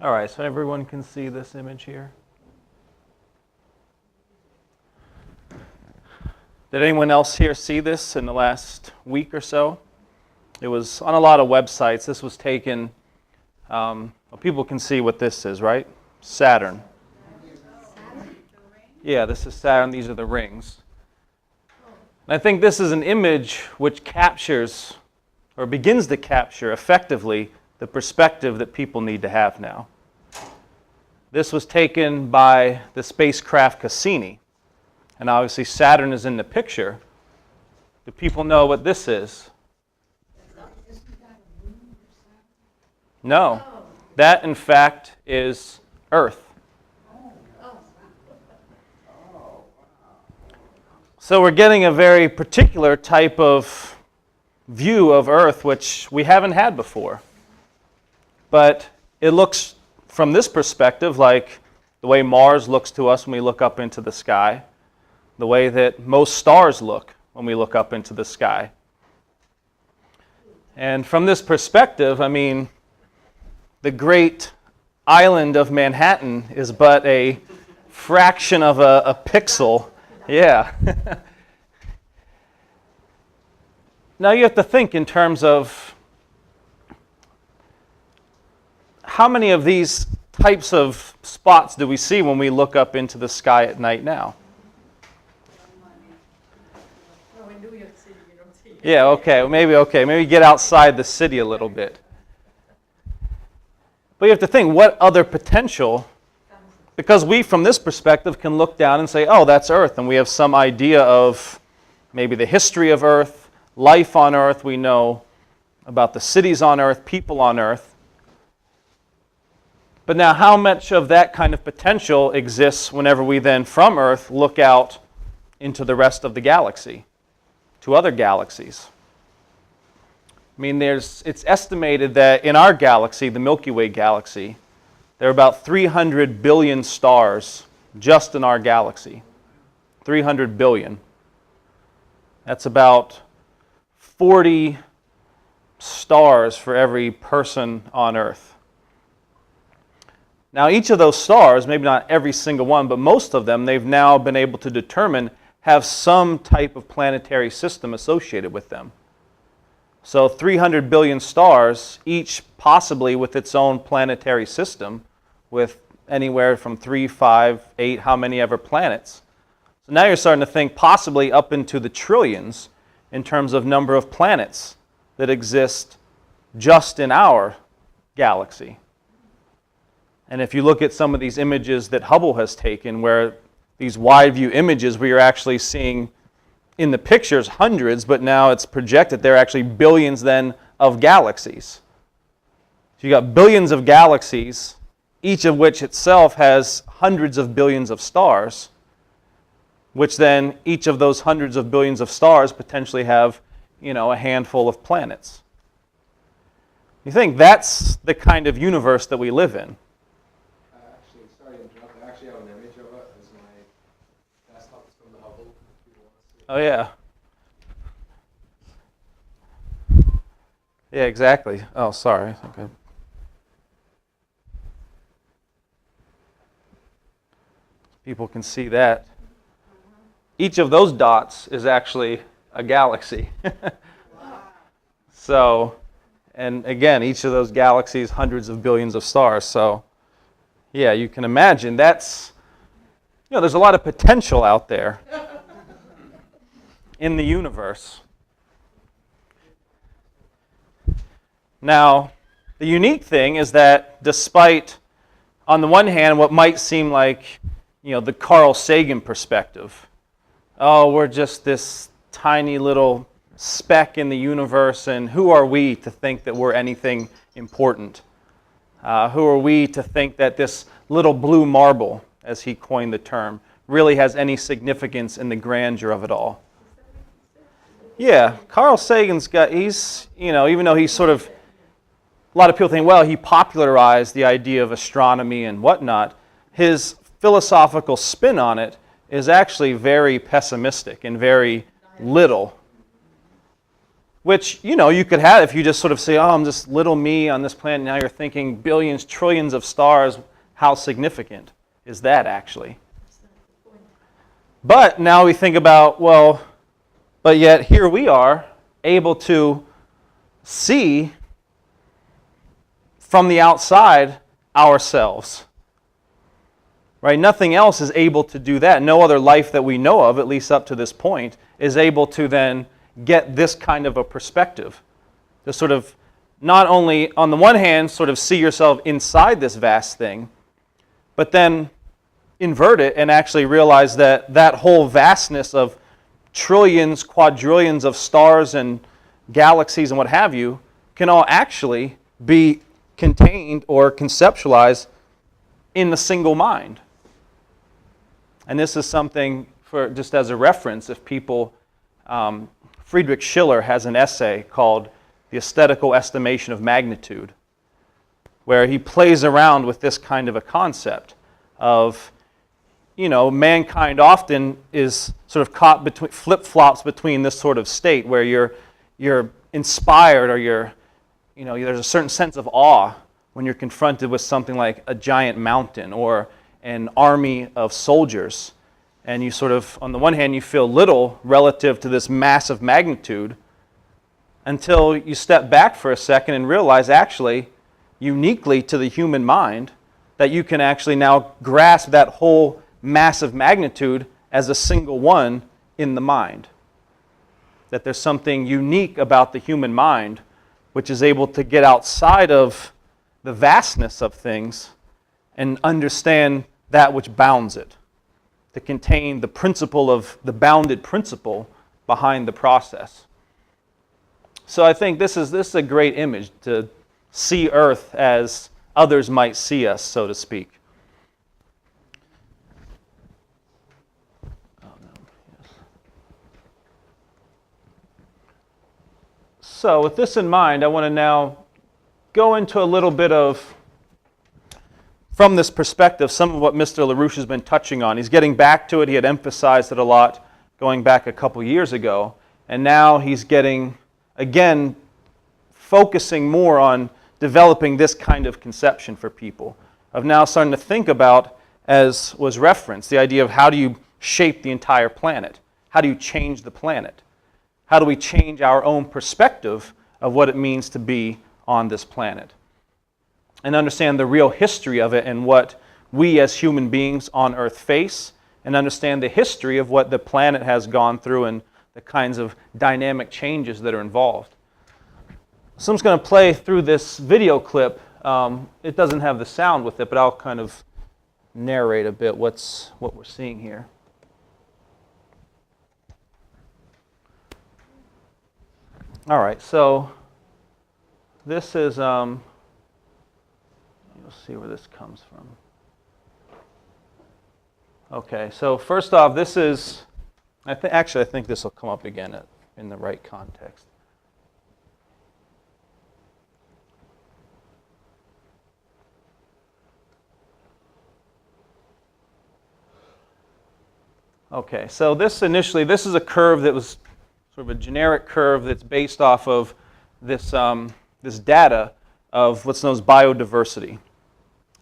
All right, so everyone can see this image here. Did anyone else here see this in the last week or so? It was on a lot of websites. This was taken, well, people can see what this is, right? Saturn. Yeah, this is Saturn. These are the rings. And I think this is an image which captures, or begins to capture effectively, the perspective that people need to have now. This was taken by the spacecraft Cassini. And obviously Saturn is in the picture. Do people know what this is? No. That, in fact, is Earth. So we're getting a very particular type of view of Earth which we haven't had before. But it looks, from this perspective, like the way Mars looks to us when we look up into the sky, the way that most stars look when we look up into the sky. And from this perspective, I mean, the great island of Manhattan is but a fraction of a pixel. Yeah. Now you have to think in terms of how many of these types of spots do we see when we look up into the sky at night now? Yeah, maybe get outside the city a little bit. But you have to think, what other potential, because we from this perspective can look down and say, oh, that's Earth, and we have some idea of maybe the history of Earth, life on Earth, we know about the cities on Earth, people on Earth. But now how much of that kind of potential exists whenever we then from Earth look out into the rest of the galaxy, to other galaxies? I mean, it's estimated that in our galaxy, the Milky Way galaxy, there are about 300 billion stars just in our galaxy. 300 billion. That's about 40 stars for every person on Earth. Now, each of those stars, maybe not every single one, but most of them, they've now been able to determine have some type of planetary system associated with them. So 300 billion stars, each possibly with its own planetary system, with anywhere from 3, 5, 8, how many ever planets. So now you're starting to think possibly up into the trillions in terms of number of planets that exist just in our galaxy. And if you look at some of these images that Hubble has taken, where these wide view images where you're actually seeing in the pictures hundreds, but now it's projected there are actually billions then of galaxies. So you got billions of galaxies, each of which itself has hundreds of billions of stars, which then each of those hundreds of billions of stars potentially have, a handful of planets. You think that's the kind of universe that we live in. Sorry to interrupt. I actually have an image of it as my desktop is from the Hubble. If you want to see it. Oh, yeah. Yeah, exactly. Oh, sorry. I think people can see that. Each of those dots is actually a galaxy. So, and again, each of those galaxies, hundreds of billions of stars. So, yeah, you can imagine that's, there's a lot of potential out there in the universe. Now, the unique thing is that despite, on the one hand, what might seem like, the Carl Sagan perspective, oh, we're just this tiny little speck in the universe, and who are we to think that we're anything important? Who are we to think that this little blue marble, as he coined the term, really has any significance in the grandeur of it all? Yeah, Carl Sagan's got, even though he's sort of, a lot of people think, well, he popularized the idea of astronomy and whatnot, his philosophical spin on it is actually very pessimistic and very little. which, you could have if you just sort of say, oh, I'm just little me on this planet. Now you're thinking billions, trillions of stars. How significant is that actually? But now we think about, well, but yet here we are able to see from the outside ourselves. Right? Nothing else is able to do that. No other life that we know of, at least up to this point, is able to then get this kind of a perspective. To sort of not only, on the one hand, sort of see yourself inside this vast thing, but then invert it and actually realize that that whole vastness of trillions, quadrillions of stars and galaxies and what have you can all actually be contained or conceptualized in the single mind. And this is something, for just as a reference, if people, Friedrich Schiller has an essay called The Aesthetical Estimation of Magnitude, where he plays around with this kind of a concept of, mankind often is sort of caught between, flip-flops between this sort of state where you're inspired or there's a certain sense of awe when you're confronted with something like a giant mountain or an army of soldiers. And you sort of, on the one hand, you feel little relative to this massive magnitude until you step back for a second and realize actually, uniquely to the human mind, that you can actually now grasp that whole massive magnitude as a single one in the mind. That there's something unique about the human mind which is able to get outside of the vastness of things and understand that which bounds it, to contain the principle of the bounded principle behind the process. So I think this is a great image to see Earth as others might see us, so to speak. So with this in mind, I want to now go into a little bit of, from this perspective, some of what Mr. LaRouche has been touching on. He's getting back to it. He had emphasized it a lot going back a couple years ago. And now he's getting, again, focusing more on developing this kind of conception for people, of now starting to think about, as was referenced, the idea of how do you shape the entire planet? How do you change the planet? How do we change our own perspective of what it means to be on this planet? And understand the real history of it and what we as human beings on Earth face, and understand the history of what the planet has gone through and the kinds of dynamic changes that are involved. So I'm just going to play through this video clip. It doesn't have the sound with it, but I'll kind of narrate a bit what we're seeing here. All right, so this is, you'll see where this comes from. Okay, so first off, this is, I think this will come up again in the right context. Okay, so this is a curve that was sort of a generic curve that's based off of this data of what's known as biodiversity.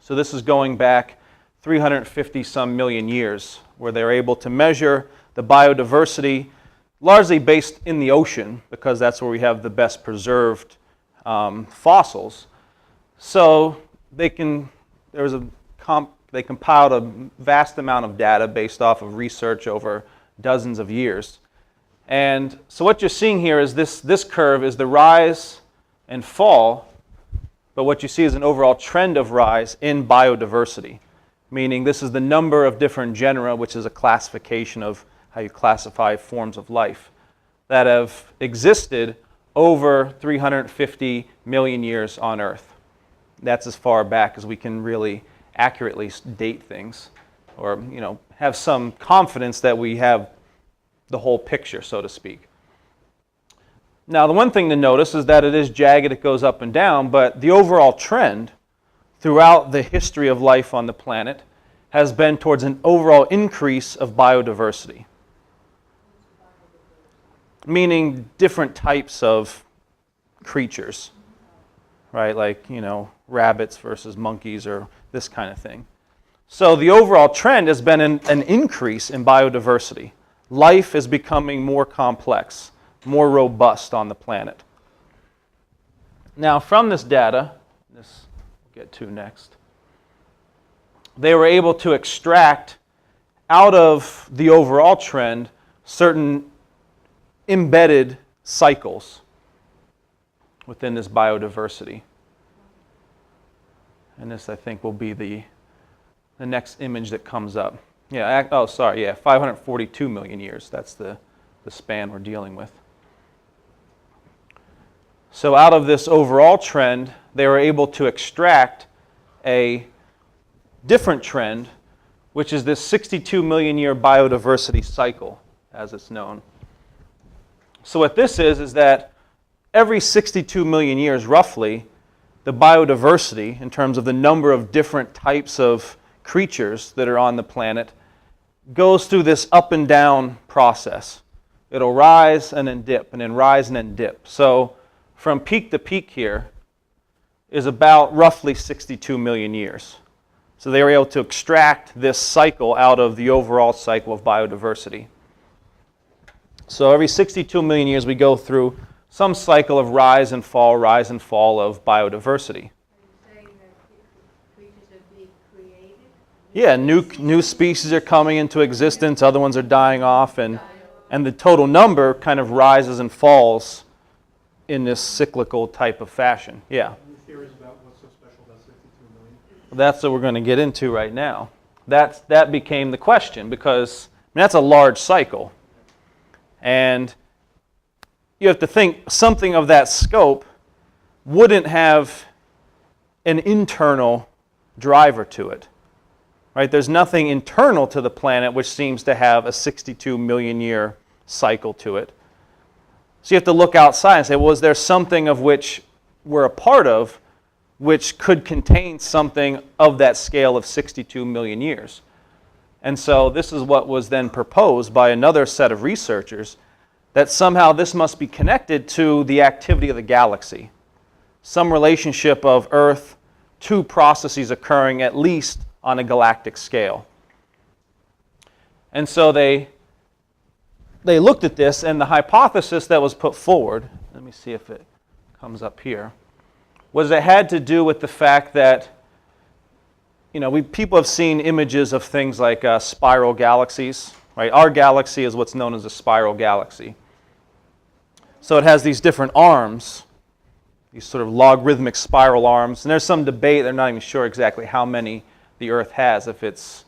So this is going back 350 some million years, where they're able to measure the biodiversity largely based in the ocean, because that's where we have the best preserved fossils. So they compiled a vast amount of data based off of research over dozens of years. And so what you're seeing here is this curve is the rise and fall, but what you see is an overall trend of rise in biodiversity, meaning this is the number of different genera, which is a classification of how you classify forms of life, that have existed over 350 million years on Earth. That's as far back as we can really accurately date things, or have some confidence that we have the whole picture, so to speak. Now, the one thing to notice is that it is jagged, it goes up and down, but the overall trend throughout the history of life on the planet has been towards an overall increase of biodiversity. meaning different types of creatures, right? Like, rabbits versus monkeys or this kind of thing. So the overall trend has been an increase in biodiversity. Life is becoming more complex, more robust on the planet. Now, from this data, this we'll get to next, they were able to extract out of the overall trend certain embedded cycles within this biodiversity. And this, I think, will be the next image that comes up. 542 million years. That's the span we're dealing with. So out of this overall trend, they were able to extract a different trend, which is this 62 million year biodiversity cycle, as it's known. So what this is that every 62 million years, roughly, the biodiversity, in terms of the number of different types of creatures that are on the planet, goes through this up and down process. It'll rise and then dip, and then rise and then dip. So from peak to peak here is about roughly 62 million years. So they were able to extract this cycle out of the overall cycle of biodiversity. So every 62 million years we go through some cycle of rise and fall of biodiversity. Yeah, new species are coming into existence, other ones are dying off, and the total number kind of rises and falls in this cyclical type of fashion. Yeah. Any theories about what's so special about 62 million? That's what we're going to get into right now. That became the question, because that's a large cycle. And you have to think something of that scope wouldn't have an internal driver to it. Right? There's nothing internal to the planet which seems to have a 62 million year cycle to it. So you have to look outside and say, well, is there something of which we're a part of which could contain something of that scale of 62 million years? And so this is what was then proposed by another set of researchers, that somehow this must be connected to the activity of the galaxy. Some relationship of Earth to processes occurring at least on a galactic scale. And so they looked at this, and the hypothesis that was put forward, let me see if it comes up here, was it had to do with the fact that, people have seen images of things like spiral galaxies, right? Our galaxy is what's known as a spiral galaxy. So it has these different arms, these sort of logarithmic spiral arms, and there's some debate, they're not even sure exactly how many the Earth has, if it's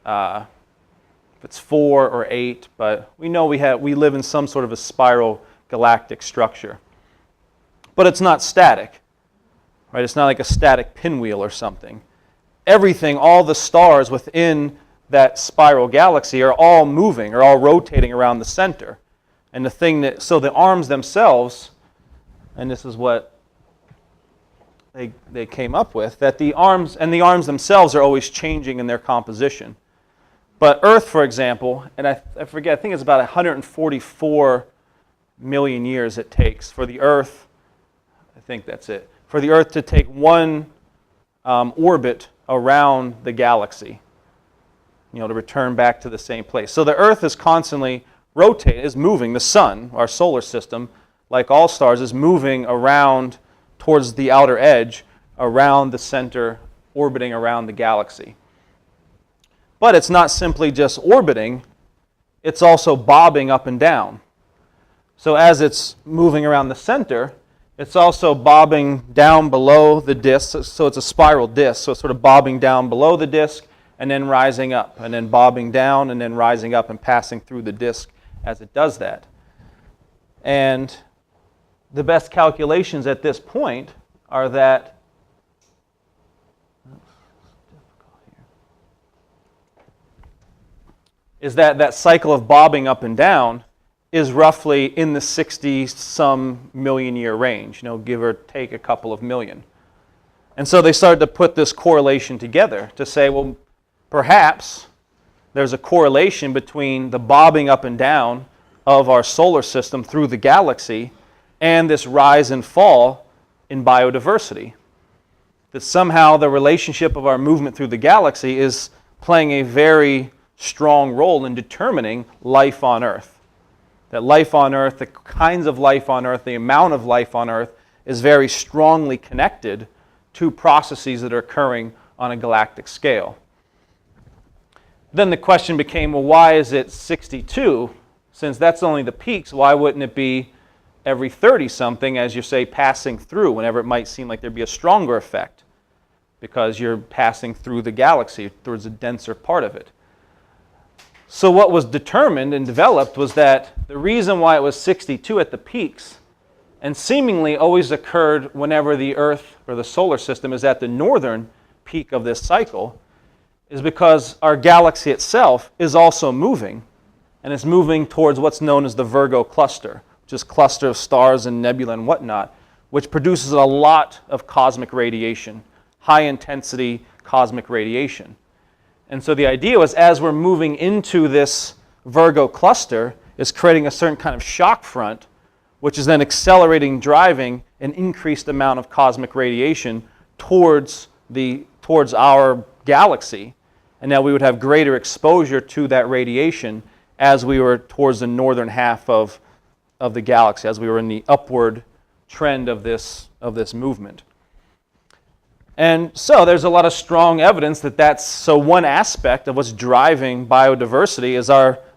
4 or 8, but we know we live in some sort of a spiral galactic structure. But it's not static, right? It's not like a static pinwheel or something. Everything, all the stars within that spiral galaxy are all moving, are all rotating around the center. And so the arms themselves, and this is what they came up with, that the arms themselves are always changing in their composition. But Earth, for example, and I forget, I think it's about 144 million years it takes for the Earth, I think that's it, for the Earth to take one orbit around the galaxy, to return back to the same place. So the Earth is constantly rotating, is moving. The sun, our solar system, like all stars, is moving around towards the outer edge, around the center, orbiting around the galaxy. But it's not simply just orbiting, it's also bobbing up and down. So as it's moving around the center, it's also bobbing down below the disk, so it's a spiral disk, so it's sort of bobbing down below the disk and then rising up, and then bobbing down and then rising up and passing through the disk as it does that. And the best calculations at this point are that that cycle of bobbing up and down is roughly in the 60-some million year range, give or take a couple of million. And so they started to put this correlation together to say, well, perhaps there's a correlation between the bobbing up and down of our solar system through the galaxy and this rise and fall in biodiversity. That somehow the relationship of our movement through the galaxy is playing a very strong role in determining life on Earth. That life on Earth, the kinds of life on Earth, the amount of life on Earth is very strongly connected to processes that are occurring on a galactic scale. Then the question became, well, why is it 62? Since that's only the peaks, why wouldn't it be every 30-something, as you say, passing through, whenever it might seem like there'd be a stronger effect, because you're passing through the galaxy towards a denser part of it. So what was determined and developed was that the reason why it was 62 at the peaks, and seemingly always occurred whenever the Earth or the solar system is at the northern peak of this cycle, is because our galaxy itself is also moving, and it's moving towards what's known as the Virgo cluster, which is a cluster of stars and nebula and whatnot, which produces a lot of cosmic radiation, high-intensity cosmic radiation. And so the idea was, as we're moving into this Virgo cluster, is creating a certain kind of shock front, which is then accelerating, driving an increased amount of cosmic radiation towards our galaxy. And now we would have greater exposure to that radiation as we were towards the northern half of the galaxy, as we were in the upward trend of this movement. And so there's a lot of strong evidence that that's, so one aspect of what's driving biodiversity is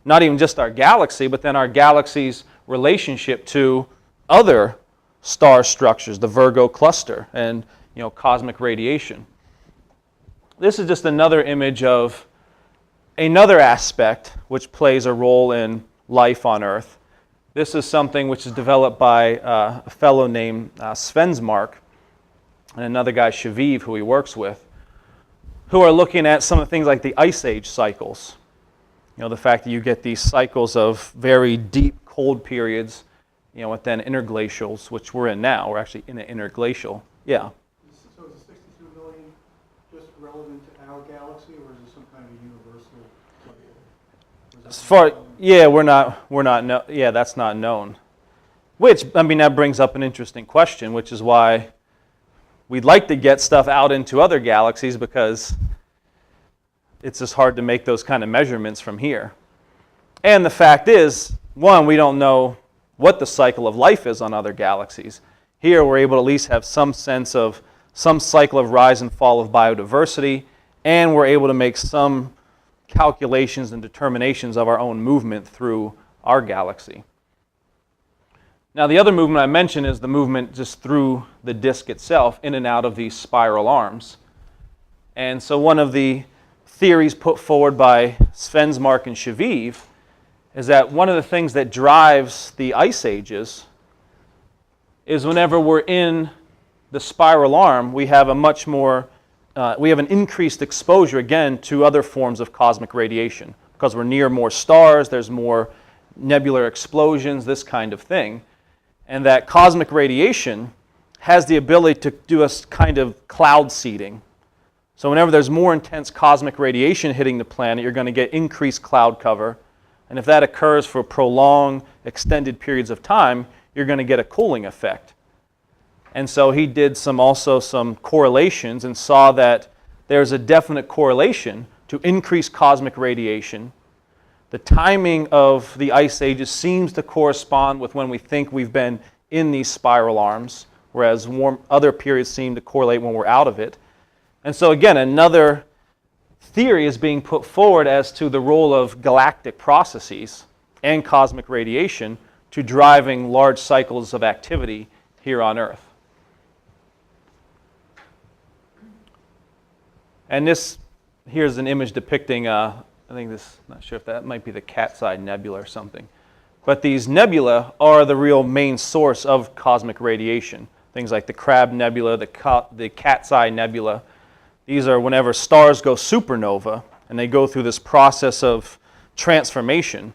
not even just our galaxy, but then our galaxy's relationship to other star structures, the Virgo cluster, and cosmic radiation. This is just another image of another aspect which plays a role in life on Earth. This is something which is developed by a fellow named Svensmark and another guy, Shaviv, who he works with, who are looking at some of the things like the Ice Age cycles. The fact that you get these cycles of very deep cold periods, with then interglacials, which we're in now. We're actually in an interglacial. Yeah. So is the 62 million just relevant to our galaxy, or is it some kind of a universal cycle? As far, that's not known. Which, that brings up an interesting question, which is why we'd like to get stuff out into other galaxies, because it's just hard to make those kind of measurements from here. And the fact is, one, we don't know what the cycle of life is on other galaxies. Here we're able to at least have some sense of some cycle of rise and fall of biodiversity, and we're able to make some calculations and determinations of our own movement through our galaxy. Now, the other movement I mentioned is the movement just through the disk itself, in and out of these spiral arms. And so one of the theories put forward by Svensmark and Shaviv is that one of the things that drives the ice ages is whenever we're in the spiral arm, we have we have an increased exposure, again, to other forms of cosmic radiation. Because we're near more stars, there's more nebular explosions, this kind of thing. And that cosmic radiation has the ability to do a kind of cloud seeding. So whenever there's more intense cosmic radiation hitting the planet, you're going to get increased cloud cover. And if that occurs for prolonged, extended periods of time, you're going to get a cooling effect. And so he did also some correlations and saw that there's a definite correlation to increased cosmic radiation. The timing of the ice ages seems to correspond with when we think we've been in these spiral arms, whereas other periods seem to correlate when we're out of it. And so again, another theory is being put forward as to the role of galactic processes and cosmic radiation to driving large cycles of activity here on Earth. And here's an image depicting not sure if that might be the Cat's Eye Nebula or something. But these nebula are the real main source of cosmic radiation. Things like the Crab Nebula, the Cat's Eye Nebula. These are whenever stars go supernova and they go through this process of transformation.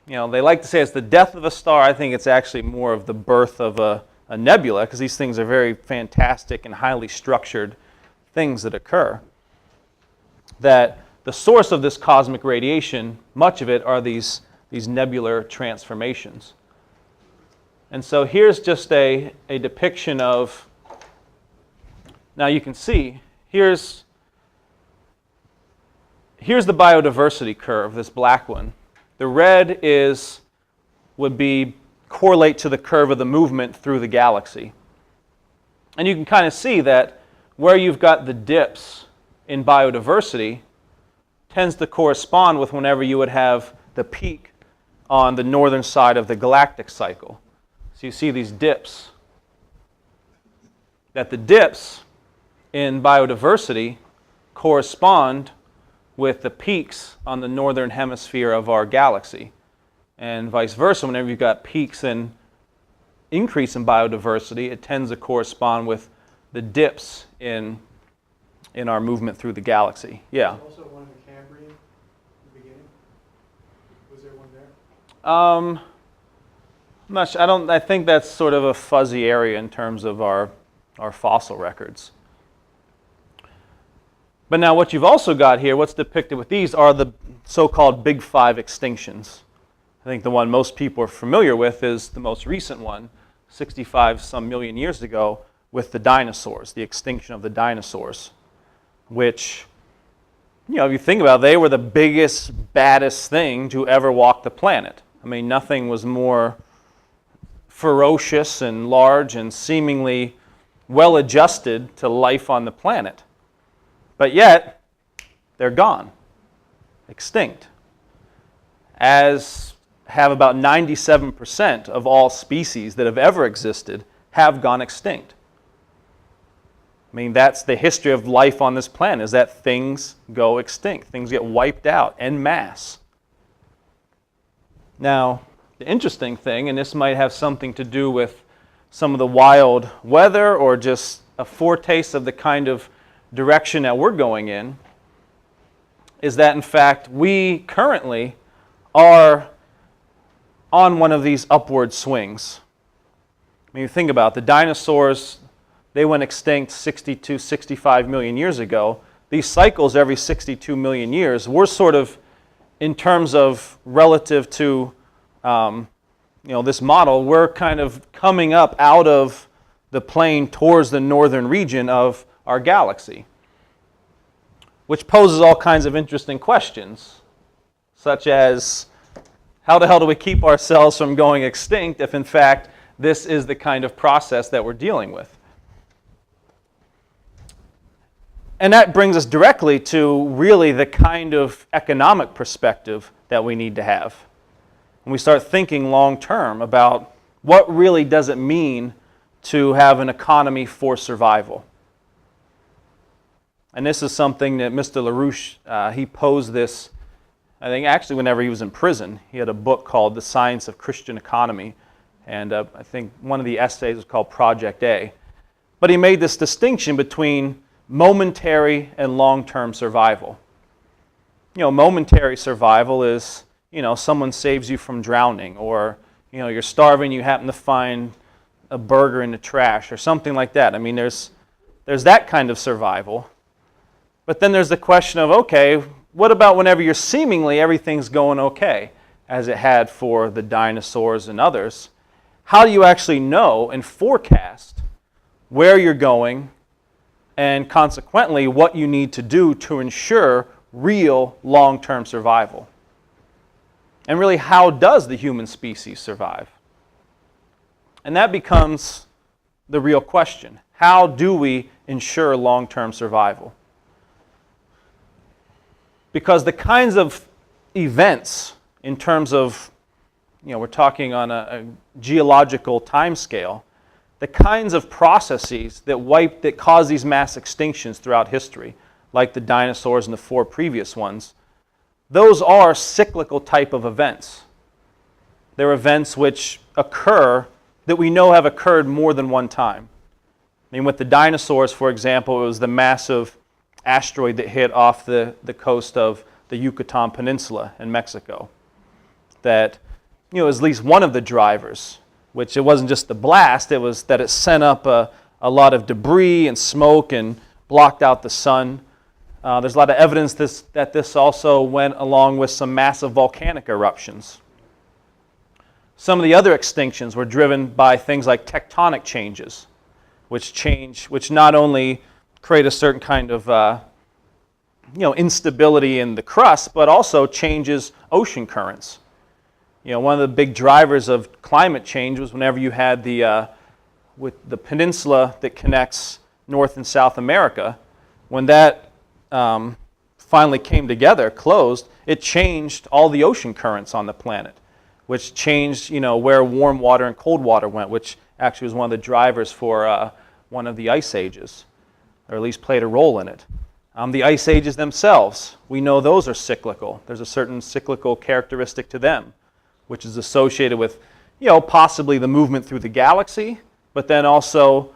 They like to say it's the death of a star. I think it's actually more of the birth of a nebula, because these things are very fantastic and highly structured things that occur. That the source of this cosmic radiation, much of it are these these nebular transformations. And so here's just a depiction of, now you can see, here's the biodiversity curve, this black one. The red would correlate to the curve of the movement through the galaxy. And you can kind of see that where you've got the dips in biodiversity tends to correspond with whenever you would have the peak on the northern side of the galactic cycle. So you see these dips. That the dips in biodiversity correspond with the peaks on the northern hemisphere of our galaxy. And vice versa, whenever you've got peaks and increase in biodiversity, it tends to correspond with the dips in our movement through the galaxy. Yeah? Also one in the Cambrian in the beginning? Was there one there? I think that's sort of a fuzzy area in terms of our fossil records. But now what you've also got here, what's depicted with these are the so-called Big Five extinctions. I think the one most people are familiar with is the most recent one, 65 some million years ago, with the dinosaurs, the extinction of the dinosaurs, which, if you think about it, they were the biggest, baddest thing to ever walk the planet. I mean, nothing was more ferocious and large and seemingly well adjusted to life on the planet. But yet, they're gone, extinct, as have about 97% of all species that have ever existed have gone extinct. I mean, that's the history of life on this planet, is that things go extinct. Things get wiped out en masse. Now, the interesting thing, and this might have something to do with some of the wild weather or just a foretaste of the kind of direction that we're going in, is that in fact we currently are on one of these upward swings. I mean, you think about it, the dinosaurs, they went extinct 62, 65 million years ago. These cycles every 62 million years, we're sort of, in terms of relative to this model, we're kind of coming up out of the plane towards the northern region of our galaxy, which poses all kinds of interesting questions, such as, how the hell do we keep ourselves from going extinct if in fact this is the kind of process that we're dealing with? And that brings us directly to really the kind of economic perspective that we need to have. When we start thinking long term about what really does it mean to have an economy for survival. And this is something that Mr. LaRouche, he posed this, I think actually whenever he was in prison. He had a book called The Science of Christian Economy, and I think one of the essays was called Project A. But he made this distinction between momentary and long-term survival. Momentary survival is, someone saves you from drowning, or, you're starving, you happen to find a burger in the trash, or something like that. I mean, there's that kind of survival. But then there's the question of, okay, what about whenever you're seemingly everything's going okay, as it had for the dinosaurs and others? How do you actually know and forecast where you're going and consequently what you need to do to ensure real long-term survival? And really, how does the human species survive? And that becomes the real question. How do we ensure long-term survival? Because the kinds of events, in terms of, we're talking on a geological time scale, the kinds of processes that cause these mass extinctions throughout history, like the dinosaurs and the 4 previous ones, those are cyclical type of events. They're events which occur, that we know have occurred more than one time. I mean, with the dinosaurs, for example, it was the massive asteroid that hit off the coast of the Yucatan Peninsula in Mexico. That, is at least one of the drivers, which it wasn't just the blast, it was that it sent up a lot of debris and smoke and blocked out the sun. There's a lot of evidence that this also went along with some massive volcanic eruptions Some of the other extinctions were driven by things like tectonic changes, which not only create a certain kind of instability in the crust, but also changes ocean currents. One of the big drivers of climate change was whenever you had with the peninsula that connects North and South America, when that finally came together, closed, it changed all the ocean currents on the planet, which changed, where warm water and cold water went, which actually was one of the drivers for one of the ice ages, or at least played a role in it. The ice ages themselves, we know those are cyclical. There's a certain cyclical characteristic to them, which is associated with, possibly the movement through the galaxy, but then also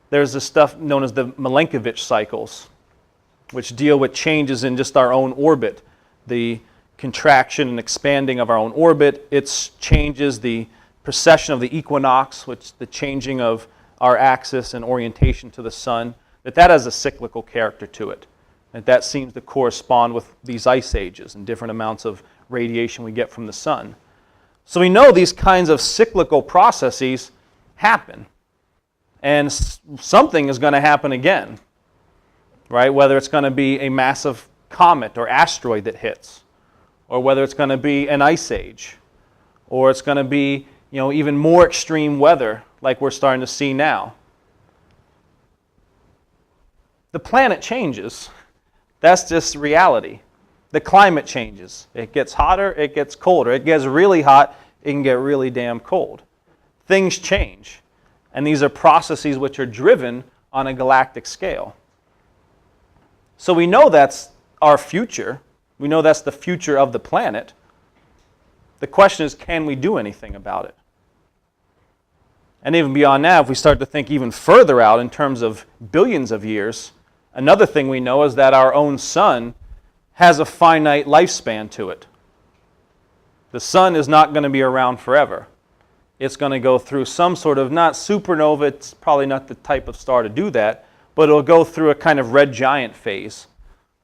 there's this stuff known as the Milankovitch cycles, which deal with changes in just our own orbit, the contraction and expanding of our own orbit. It changes the precession of the equinox, which the changing of our axis and orientation to the sun, that has a cyclical character to it. That seems to correspond with these ice ages and different amounts of radiation we get from the sun. So we know these kinds of cyclical processes happen. And something is going to happen again, right? Whether it's going to be a massive comet or asteroid that hits, or whether it's going to be an ice age, or it's going to be, even more extreme weather like we're starting to see now. The planet changes. That's just reality. The climate changes. It gets hotter, it gets colder. It gets really hot, it can get really damn cold. Things change. And these are processes which are driven on a galactic scale. So we know that's our future. We know that's the future of the planet. The question is, can we do anything about it? And even beyond that, if we start to think even further out in terms of billions of years, another thing we know is that our own sun has a finite lifespan to it. The sun is not going to be around forever. It's going to go through some sort of, not supernova, it's probably not the type of star to do that, but it'll go through a kind of red giant phase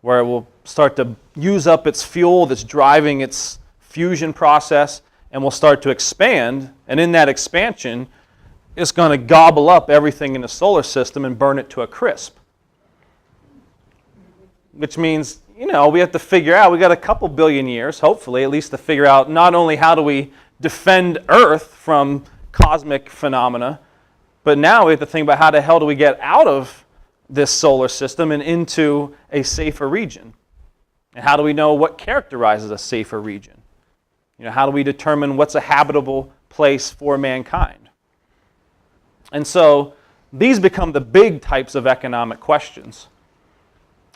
where it will start to use up its fuel that's driving its fusion process and will start to expand. And in that expansion, it's going to gobble up everything in the solar system and burn it to a crisp. Which means, we have to figure out, we got a couple billion years, hopefully, at least to figure out not only how do we defend Earth from cosmic phenomena, but now we have to think about how the hell do we get out of this solar system and into a safer region. And how do we know what characterizes a safer region? How do we determine what's a habitable place for mankind? And so these become the big types of economic questions.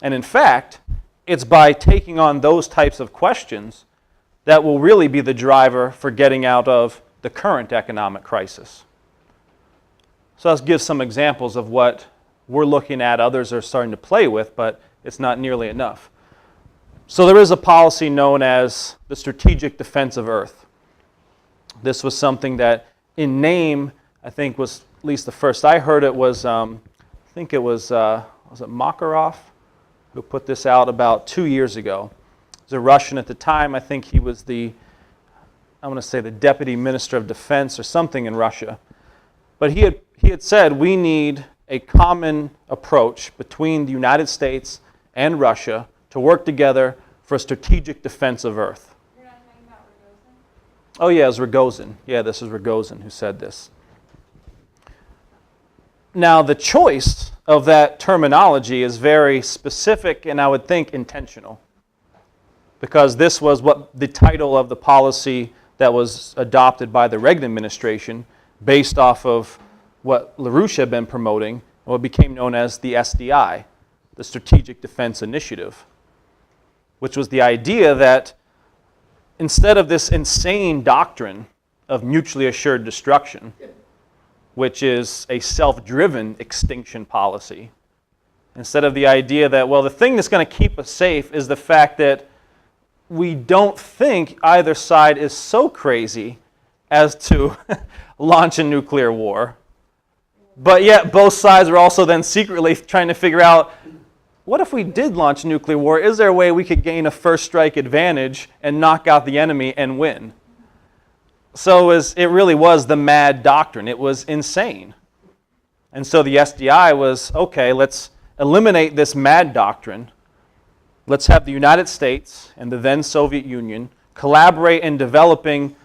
And in fact, it's by taking on those types of questions that will really be the driver for getting out of the current economic crisis. So let's give some examples of what we're looking at, others are starting to play with, but it's not nearly enough. So there is a policy known as the strategic defense of Earth. This was something that in name, I think was, at least the first I heard it was, was it Makarov who put this out about 2 years ago. He was a Russian at the time. I think he was the deputy minister of defense or something in Russia. But he had said we need a common approach between the United States and Russia to work together for a strategic defense of Earth. You're not talking about Rogozin? Oh yeah, it was Rogozin. Yeah, this is Rogozin who said this. Now the choice of that terminology is very specific and I would think intentional, because this was what the title of the policy that was adopted by the Reagan administration based off of what LaRouche had been promoting, what became known as the SDI, the Strategic Defense Initiative, which was the idea that instead of this insane doctrine of mutually assured destruction, which is a self-driven extinction policy, instead of the idea that, well, the thing that's going to keep us safe is the fact that we don't think either side is so crazy as to launch a nuclear war. But yet both sides are also then secretly trying to figure out, what if we did launch a nuclear war? Is there a way we could gain a first strike advantage and knock out the enemy and win? it really was the mad doctrine. It was insane. And so the SDI was, okay, let's eliminate this mad doctrine. Let's have the United States and the then Soviet Union collaborate in developing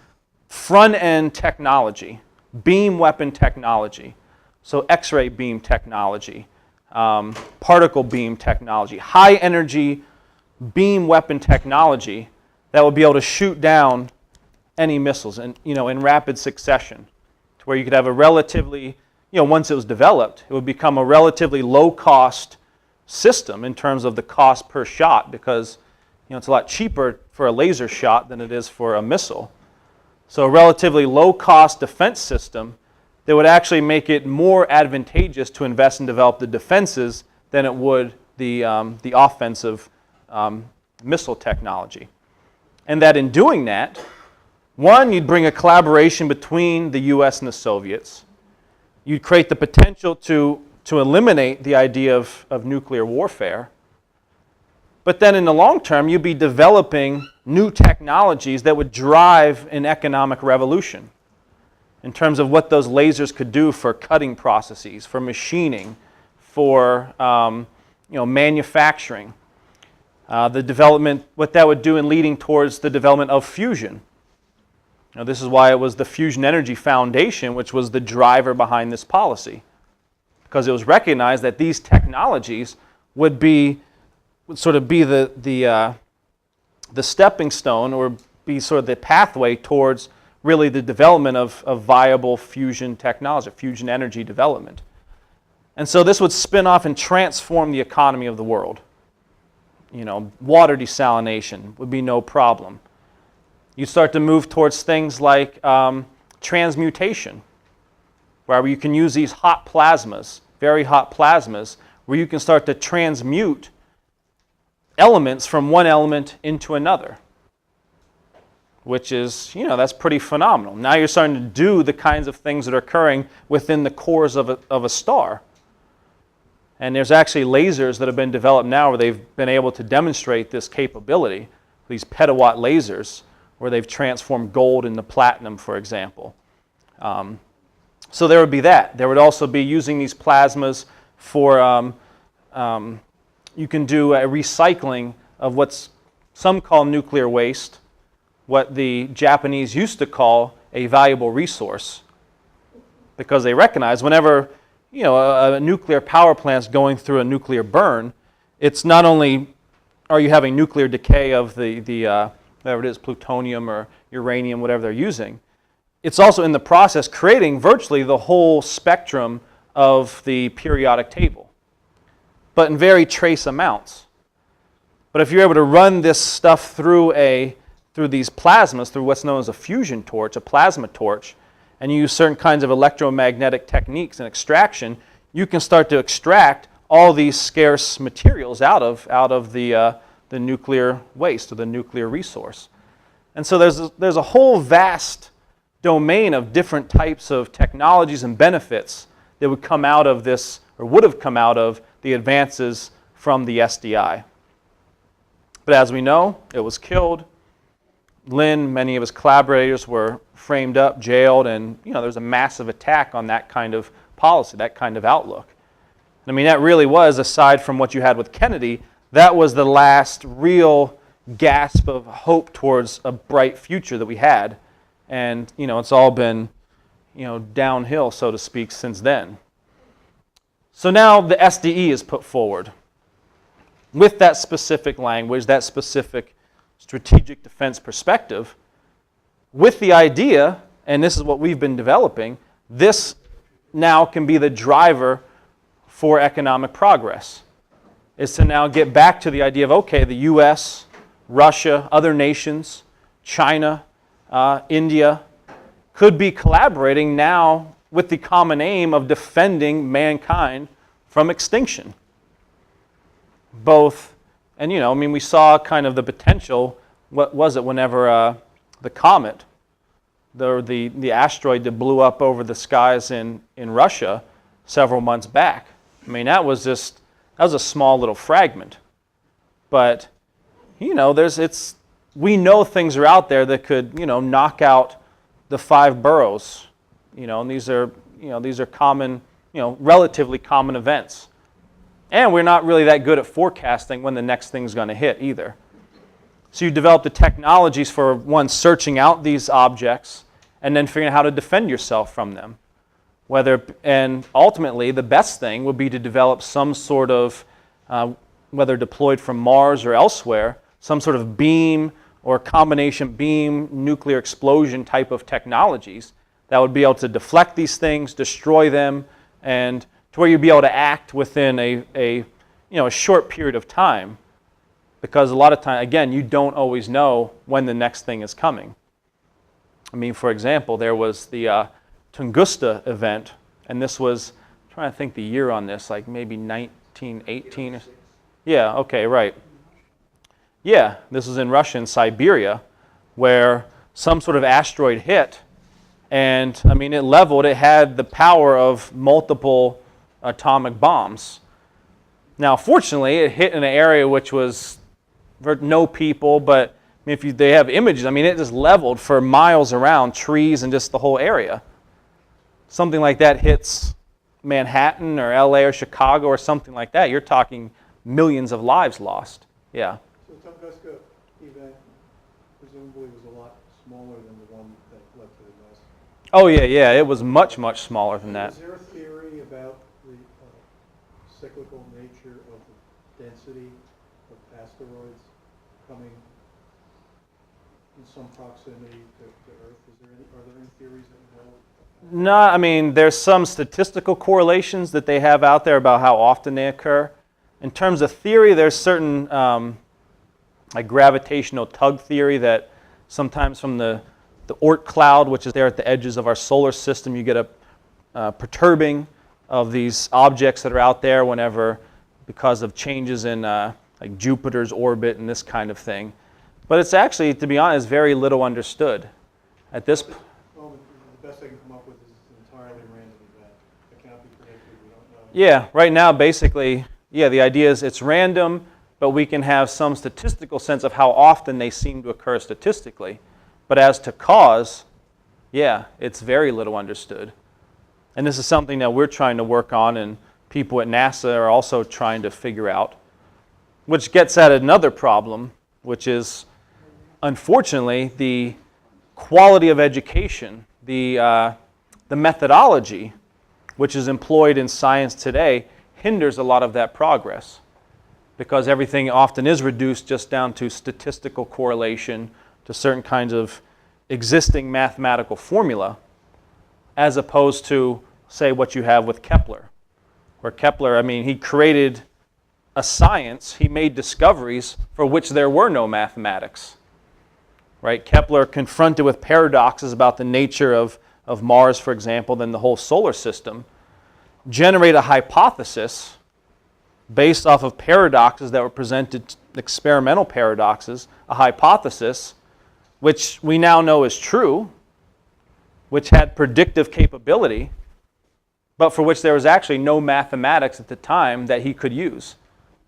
front-end technology, beam weapon technology, so X-ray beam technology, particle beam technology, high-energy beam weapon technology that would be able to shoot down any missiles in rapid succession, to where you could have a relatively, once it was developed, it would become a relatively low-cost system in terms of the cost per shot, because it's a lot cheaper for a laser shot than it is for a missile. So a relatively low-cost defense system that would actually make it more advantageous to invest and develop the defenses than it would the offensive missile technology. And that in doing that, one, you'd bring a collaboration between the US and the Soviets. You'd create the potential to eliminate the idea of nuclear warfare. But then in the long term, you'd be developing new technologies that would drive an economic revolution in terms of what those lasers could do for cutting processes, for machining, for manufacturing. The development, what that would do in leading towards the development of fusion. This is why it was the Fusion Energy Foundation which was the driver behind this policy, because it was recognized that these technologies would sort of be the stepping stone, or be sort of the pathway towards really the development of viable fusion technology, fusion energy development. And so this would spin off and transform the economy of the world. Water desalination would be no problem. You start to move towards things like transmutation, where you can use these hot plasmas, very hot plasmas, where you can start to transmute elements from one element into another, which is, that's pretty phenomenal. Now you're starting to do the kinds of things that are occurring within the cores of a star. And there's actually lasers that have been developed now where they've been able to demonstrate this capability, these petawatt lasers, where they've transformed gold into platinum, for example. So there would be that. There would also be using these plasmas for, you can do a recycling of what's some call nuclear waste, what the Japanese used to call a valuable resource, because they recognize whenever a nuclear power plant's going through a nuclear burn, it's not only are you having nuclear decay of the whatever it is, plutonium or uranium, whatever they're using, it's also in the process creating virtually the whole spectrum of the periodic table, but in very trace amounts. But if you're able to run this stuff through these plasmas, through what's known as a fusion torch, a plasma torch, and you use certain kinds of electromagnetic techniques and extraction, you can start to extract all these scarce materials out of the nuclear waste or the nuclear resource. And so there's a whole vast domain of different types of technologies and benefits that would come out of this, or would have come out of the advances from the SDI. But as we know, it was killed. Lin, many of his collaborators were framed up, jailed, and there was a massive attack on that kind of policy, that kind of outlook. I mean, that really was, aside from what you had with Kennedy, that was the last real gasp of hope towards a bright future that we had. And, it's all been, downhill, so to speak, since then. So now the SDE is put forward with that specific language, that specific strategic defense perspective, with the idea, and this is what we've been developing, this now can be the driver for economic progress, is to now get back to the idea of, okay, the US, Russia, other nations, China, India, could be collaborating now with the common aim of defending mankind from extinction. Both, and we saw kind of the potential, what was it, whenever the comet, the asteroid that blew up over the skies in Russia several months back. I mean, that was a small little fragment. But, we know things are out there that could, knock out the 5 boroughs, and these are common, relatively common events. And we're not really that good at forecasting when the next thing's going to hit either. So you develop the technologies for, one, searching out these objects and then figuring out how to defend yourself from them. And ultimately, the best thing would be to develop some sort of, whether deployed from Mars or elsewhere, some sort of beam or combination beam nuclear explosion type of technologies that would be able to deflect these things, destroy them, and to where you'd be able to act within a short period of time. Because a lot of time, again, you don't always know when the next thing is coming. I mean, for example, there was the Tunguska event, and this was, I'm trying to think the year on this, like maybe 1918. Yeah, okay, right. Yeah, this was in Russia, in Siberia, where some sort of asteroid hit, and I mean, it had the power of multiple atomic bombs. Now, fortunately, it hit in an area which was for no people, but I mean, they have images, I mean, it just leveled for miles around, trees and just the whole area. Something like that hits Manhattan or LA or Chicago or something like that, you're talking millions of lives lost. Yeah. So the Tunguska event presumably was a lot smaller than the one that led to the nest. Oh yeah, it was much, much smaller than that. Is there a theory about the cyclical nature of the density of asteroids coming in some proximity to Earth? Are there any theories that know? No, I mean, there's some statistical correlations that they have out there about how often they occur. In terms of theory, there's certain like gravitational tug theory that sometimes from the Oort cloud, which is there at the edges of our solar system, you get a perturbing of these objects that are out there whenever, because of changes in like Jupiter's orbit and this kind of thing. But it's actually, to be honest, very little understood at this point. Well, the best I can come up with is an entirely random event. It cannot be predicted. We don't know. Yeah, right now, basically, yeah, the idea is it's random, but we can have some statistical sense of how often they seem to occur statistically. But as to cause, yeah, it's very little understood. And this is something that we're trying to work on, and people at NASA are also trying to figure out, which gets at another problem, which is, unfortunately, the quality of education, the methodology which is employed in science today hinders a lot of that progress, because everything often is reduced just down to statistical correlation to certain kinds of existing mathematical formula, as opposed to, say, what you have with Kepler. Where Kepler, I mean, he created a science, he made discoveries for which there were no mathematics. Right? Kepler, confronted with paradoxes about the nature of Mars, for example, then the whole solar system, generate a hypothesis based off of paradoxes that were presented, experimental paradoxes, a hypothesis which we now know is true, which had predictive capability, but for which there was actually no mathematics at the time that he could use.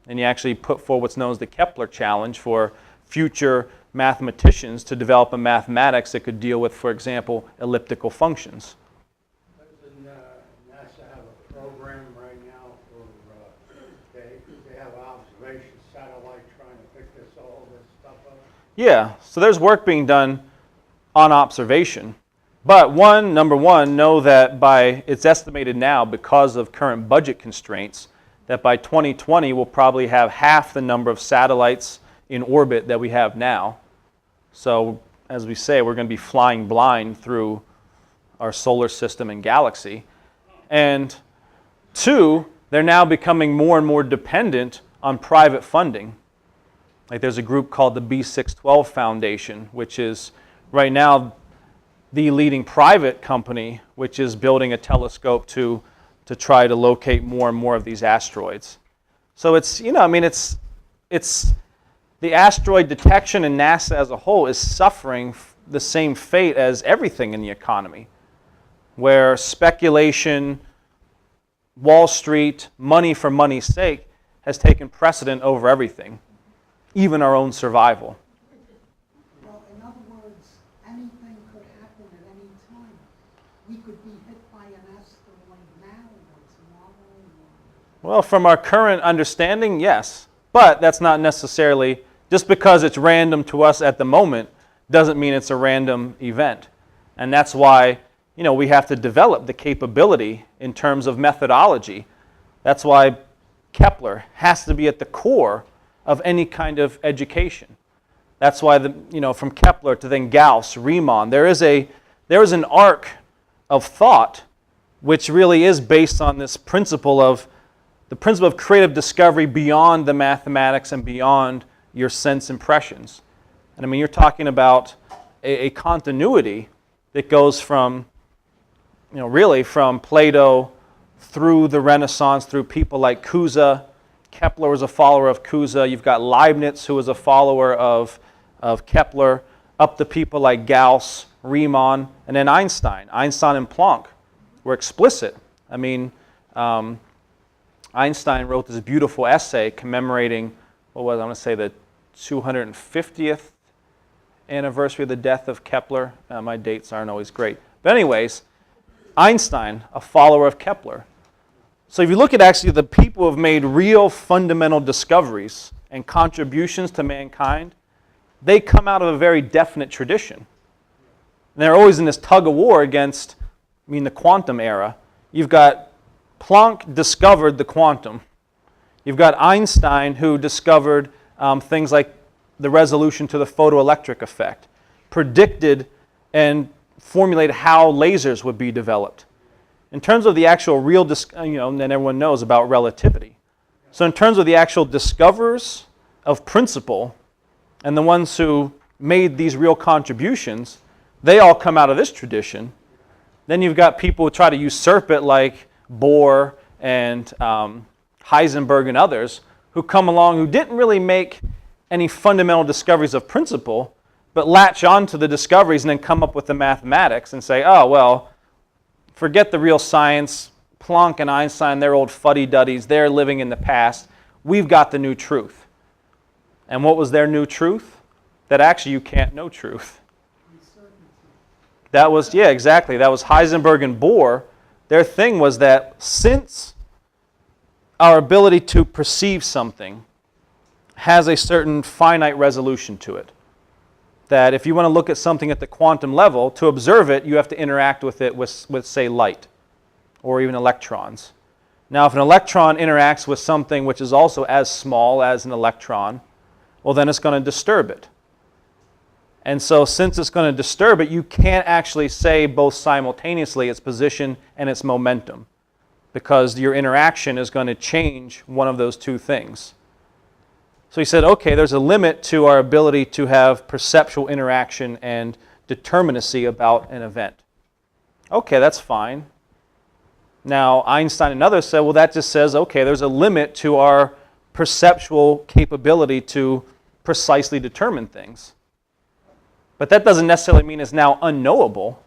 And he actually put forward what's known as the Kepler challenge for future mathematicians to develop a mathematics that could deal with, for example, elliptical functions. Doesn't NASA have a program right now for, they have an observation satellite trying to pick all this stuff up? Yeah, so there's work being done on observation. But number one, know that it's estimated now, because of current budget constraints, that by 2020 we'll probably have half the number of satellites in orbit that we have now. So, as we say, we're going to be flying blind through our solar system and galaxy. And two, they're now becoming more and more dependent on private funding. Like there's a group called the B612 Foundation, which is right now the leading private company which is building a telescope to try to locate more and more of these asteroids. So it's, it's the asteroid detection, and NASA as a whole is suffering the same fate as everything in the economy, where speculation, Wall Street, money for money's sake has taken precedent over everything, even our own survival. Well, in other words, anything could happen at any asteroid now or tomorrow? Well, from our current understanding, yes. But that's not necessarily, just because it's random to us at the moment, doesn't mean it's a random event. And that's why, we have to develop the capability in terms of methodology. That's why Kepler has to be at the core of any kind of education. That's why from Kepler to then Gauss, Riemann, there is an arc of thought which really is based on this principle of creative discovery beyond the mathematics and beyond your sense impressions. And I mean, you're talking about a continuity that goes from, really from Plato through the Renaissance, through people like Cusa. Kepler was a follower of Cusa. You've got Leibniz, who was a follower of Kepler, up to people like Gauss, Riemann, and then Einstein. Einstein and Planck were explicit. I mean, Einstein wrote this beautiful essay commemorating, I want to say the 250th anniversary of the death of Kepler. My dates aren't always great. But anyways, Einstein, a follower of Kepler. So if you look at actually the people who have made real fundamental discoveries and contributions to mankind, they come out of a very definite tradition. And they're always in this tug of war against, the quantum era. You've got Planck discovered the quantum. You've got Einstein, who discovered things like the resolution to the photoelectric effect, predicted and formulated how lasers would be developed. In terms of the actual real, and everyone knows about relativity. So in terms of the actual discoverers of principle and the ones who made these real contributions, they all come out of this tradition. Then you've got people who try to usurp it like Bohr and Heisenberg and others who come along who didn't really make any fundamental discoveries of principle, but latch on to the discoveries and then come up with the mathematics and say, oh, well, forget the real science. Planck and Einstein, they're old fuddy-duddies. They're living in the past. We've got the new truth. And what was their new truth? That actually you can't know truth. That was, yeah, exactly. That was Heisenberg and Bohr. Their thing was that since our ability to perceive something has a certain finite resolution to it, that if you want to look at something at the quantum level, to observe it, you have to interact with it with say, light or even electrons. Now, if an electron interacts with something which is also as small as an electron, well, then it's going to disturb it. And so since it's going to disturb it, you can't actually say both simultaneously its position and its momentum, because your interaction is going to change one of those two things. So he said, okay, there's a limit to our ability to have perceptual interaction and determinacy about an event. Okay, that's fine. Now, Einstein and others said, well, that just says, okay, there's a limit to our perceptual capability to precisely determine things. But that doesn't necessarily mean it's now unknowable.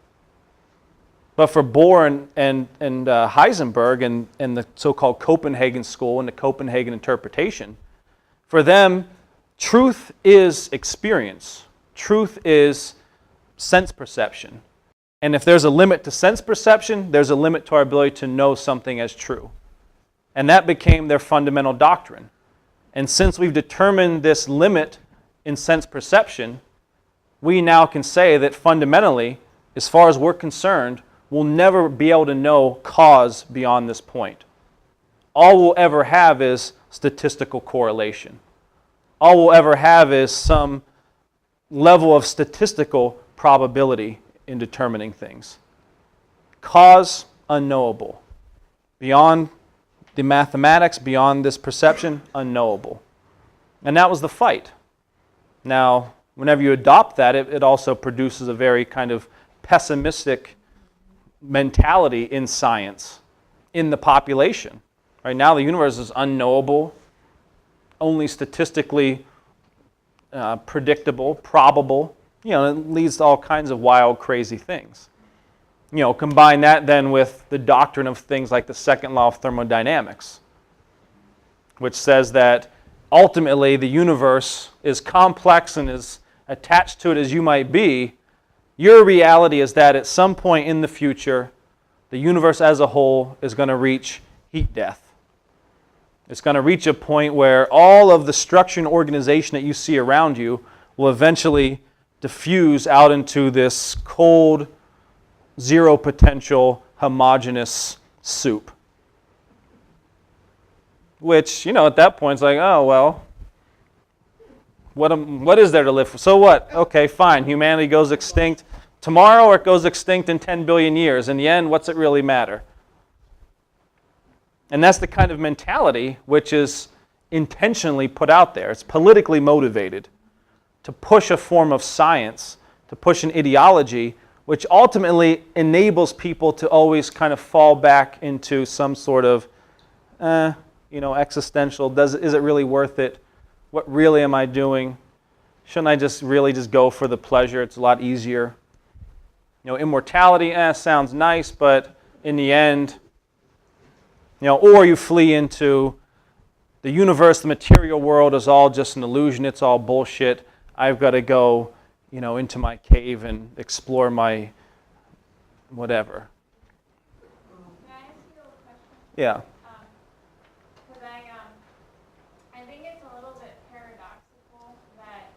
But for Bohr and Heisenberg and the so-called Copenhagen school and the Copenhagen interpretation, for them, truth is experience. Truth is sense perception. And if there's a limit to sense perception, there's a limit to our ability to know something as true. And that became their fundamental doctrine. And since we've determined this limit in sense perception, we now can say that fundamentally, as far as we're concerned, we'll never be able to know cause beyond this point. All we'll ever have is statistical correlation. All we'll ever have is some level of statistical probability in determining things. Cause, unknowable. Beyond the mathematics, beyond this perception, unknowable. And that was the fight. Now, whenever you adopt that, it also produces a very kind of pessimistic mentality in science, in the population. Right now, the universe is unknowable, only statistically predictable, probable. It leads to all kinds of wild, crazy things. Combine that then with the doctrine of things like the second law of thermodynamics, which says that ultimately the universe is complex and as attached to it as you might be. Your reality is that at some point in the future, the universe as a whole is going to reach heat death. It's going to reach a point where all of the structure and organization that you see around you will eventually diffuse out into this cold, zero potential, homogeneous soup. Which, at that point, it's like, oh, well, what is there to live for? So what? Okay, fine. Humanity goes extinct tomorrow, or it goes extinct in 10 billion years. In the end, what's it really matter? And that's the kind of mentality which is intentionally put out there. It's politically motivated to push a form of science, to push an ideology, which ultimately enables people to always kind of fall back into some sort of, existential, is it really worth it? What really am I doing? Shouldn't I just go for the pleasure? It's a lot easier. Immortality, sounds nice, but in the end, or you flee into the universe, the material world is all just an illusion, it's all bullshit. I've got to go, into my cave and explore my whatever. Can I ask you a question? Yeah. Because I think it's a little bit paradoxical that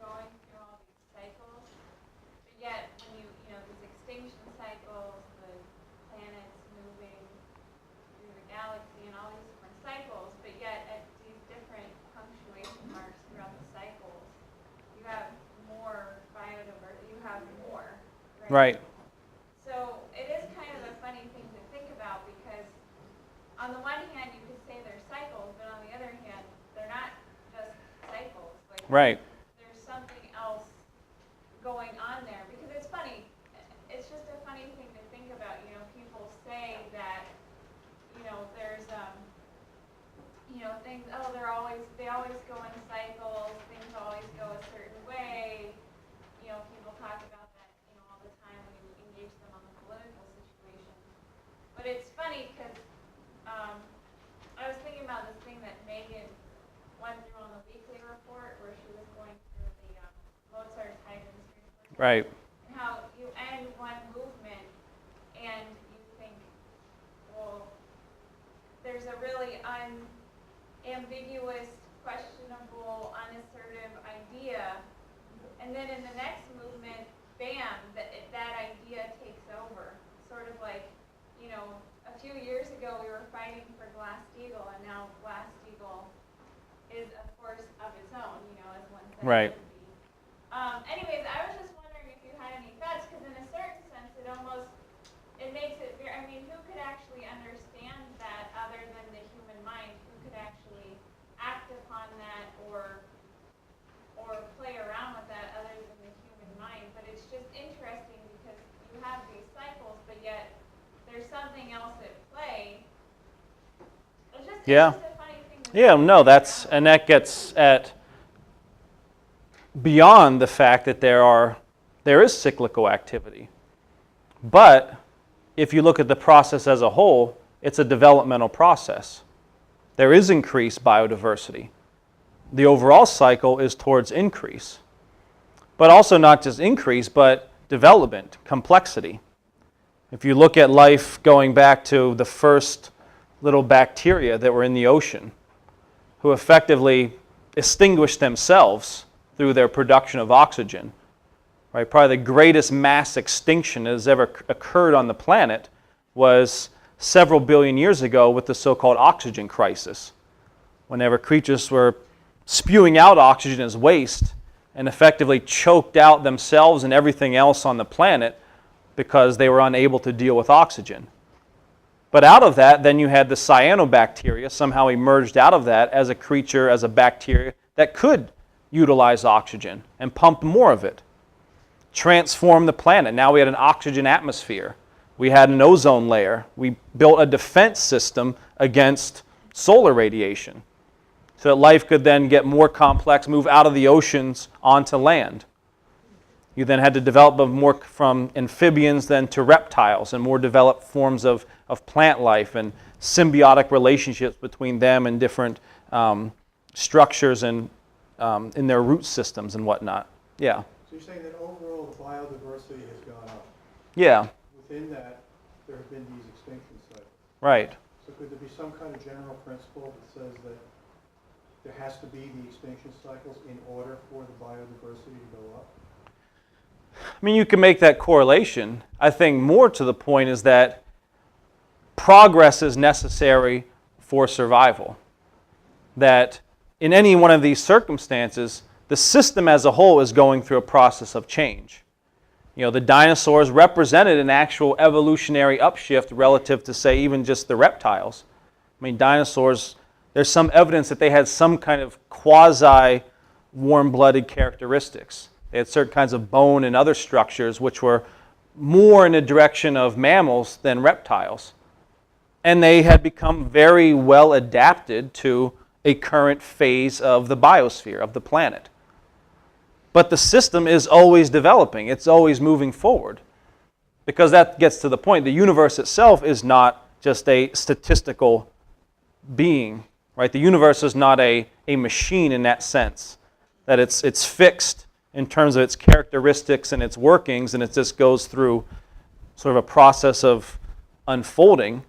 going through all these cycles, but yet when these extinction cycles, the planets moving through the galaxy and all these different cycles, but yet at these different punctuation marks throughout the cycles, you have more biodiversity, you have more, Right. So it is kind of a funny thing to think about because on the one hand you could say they're cycles, but on the other hand they're not just cycles. Like Right. there's something else going on there because it's funny. It's just a funny thing to think about. People say that there's things. Oh, they always go in cycles. Things always go a certain way. People talk about that all the time when you engage them on the political situation. But it's funny because I was thinking about this thing that Megan went through on the weekly report where she was going through the Mozart's Haydn String Quartet. Right. And how you end one movement and you think, well, there's a really unambiguous, questionable, unassertive idea. And then in the next movement, bam, that idea takes over. Sort of like, a few years ago we were fighting for Glass-Steagall, and now Glass-Steagall is a force of its own, as one said. Right. It should be. Anyways, I was just wondering if you had any thoughts, because in a certain sense it makes it very, who could actually understand that other than the human mind? Who could actually act upon that or play around with that other than the human mind? But it's just interesting because you have these cycles, but yet there's something else at play. It's just a funny thing to Yeah, no, that gets at beyond the fact that there is cyclical activity. But if you look at the process as a whole, it's a developmental process. There is increased biodiversity. The overall cycle is towards increase. But also not just increase, but development, complexity. If you look at life going back to the first little bacteria that were in the ocean, who effectively extinguished themselves through their production of oxygen, right? Probably the greatest mass extinction that has ever occurred on the planet was several billion years ago with the so-called oxygen crisis, whenever creatures were spewing out oxygen as waste and effectively choked out themselves and everything else on the planet because they were unable to deal with oxygen. But out of that, then you had the cyanobacteria somehow emerged out of that as a creature, as a bacteria that could utilize oxygen and pump more of it. Transform the planet. Now we had an oxygen atmosphere. We had an ozone layer. We built a defense system against solar radiation so that life could then get more complex, move out of the oceans onto land. You then had to develop more from amphibians then to reptiles and more developed forms of plant life and symbiotic relationships between them and different structures and in their root systems and whatnot. Yeah. So you're saying that overall the biodiversity has gone up. Yeah. Within that, there have been these extinction cycles. Right. So could there be some kind of general principle that says that there has to be the extinction cycles in order for the biodiversity to go up? I mean, you can make that correlation. I think more to the point is that progress is necessary for survival. That in any one of these circumstances, the system as a whole is going through a process of change. You know, the dinosaurs represented an actual evolutionary upshift relative to, say, even just the reptiles. I mean, dinosaurs, there's some evidence that they had some kind of quasi-warm-blooded characteristics. They had certain kinds of bone and other structures which were more in the direction of mammals than reptiles. And they had become very well adapted to a current phase of the biosphere, of the planet. But the system is always developing. It's always moving forward. Because that gets to the point. The universe itself is not just a statistical being, right? The universe is not a machine in that sense. That it's fixed in terms of its characteristics and its workings, and it just goes through sort of a process of unfolding.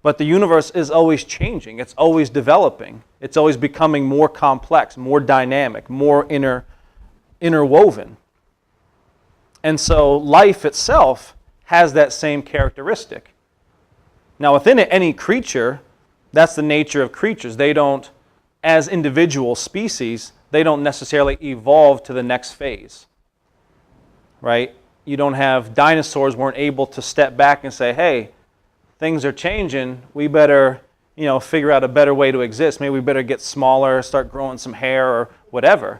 But the universe is always changing. It's always developing. It's always becoming more complex, more dynamic, more interwoven. And so life itself has that same characteristic. Now within any creature, that's the nature of creatures. They don't, as individual species, they don't necessarily evolve to the next phase. Right? You don't have, dinosaurs weren't able to step back and say, hey, things are changing, we better, figure out a better way to exist. Maybe we better get smaller, start growing some hair or whatever.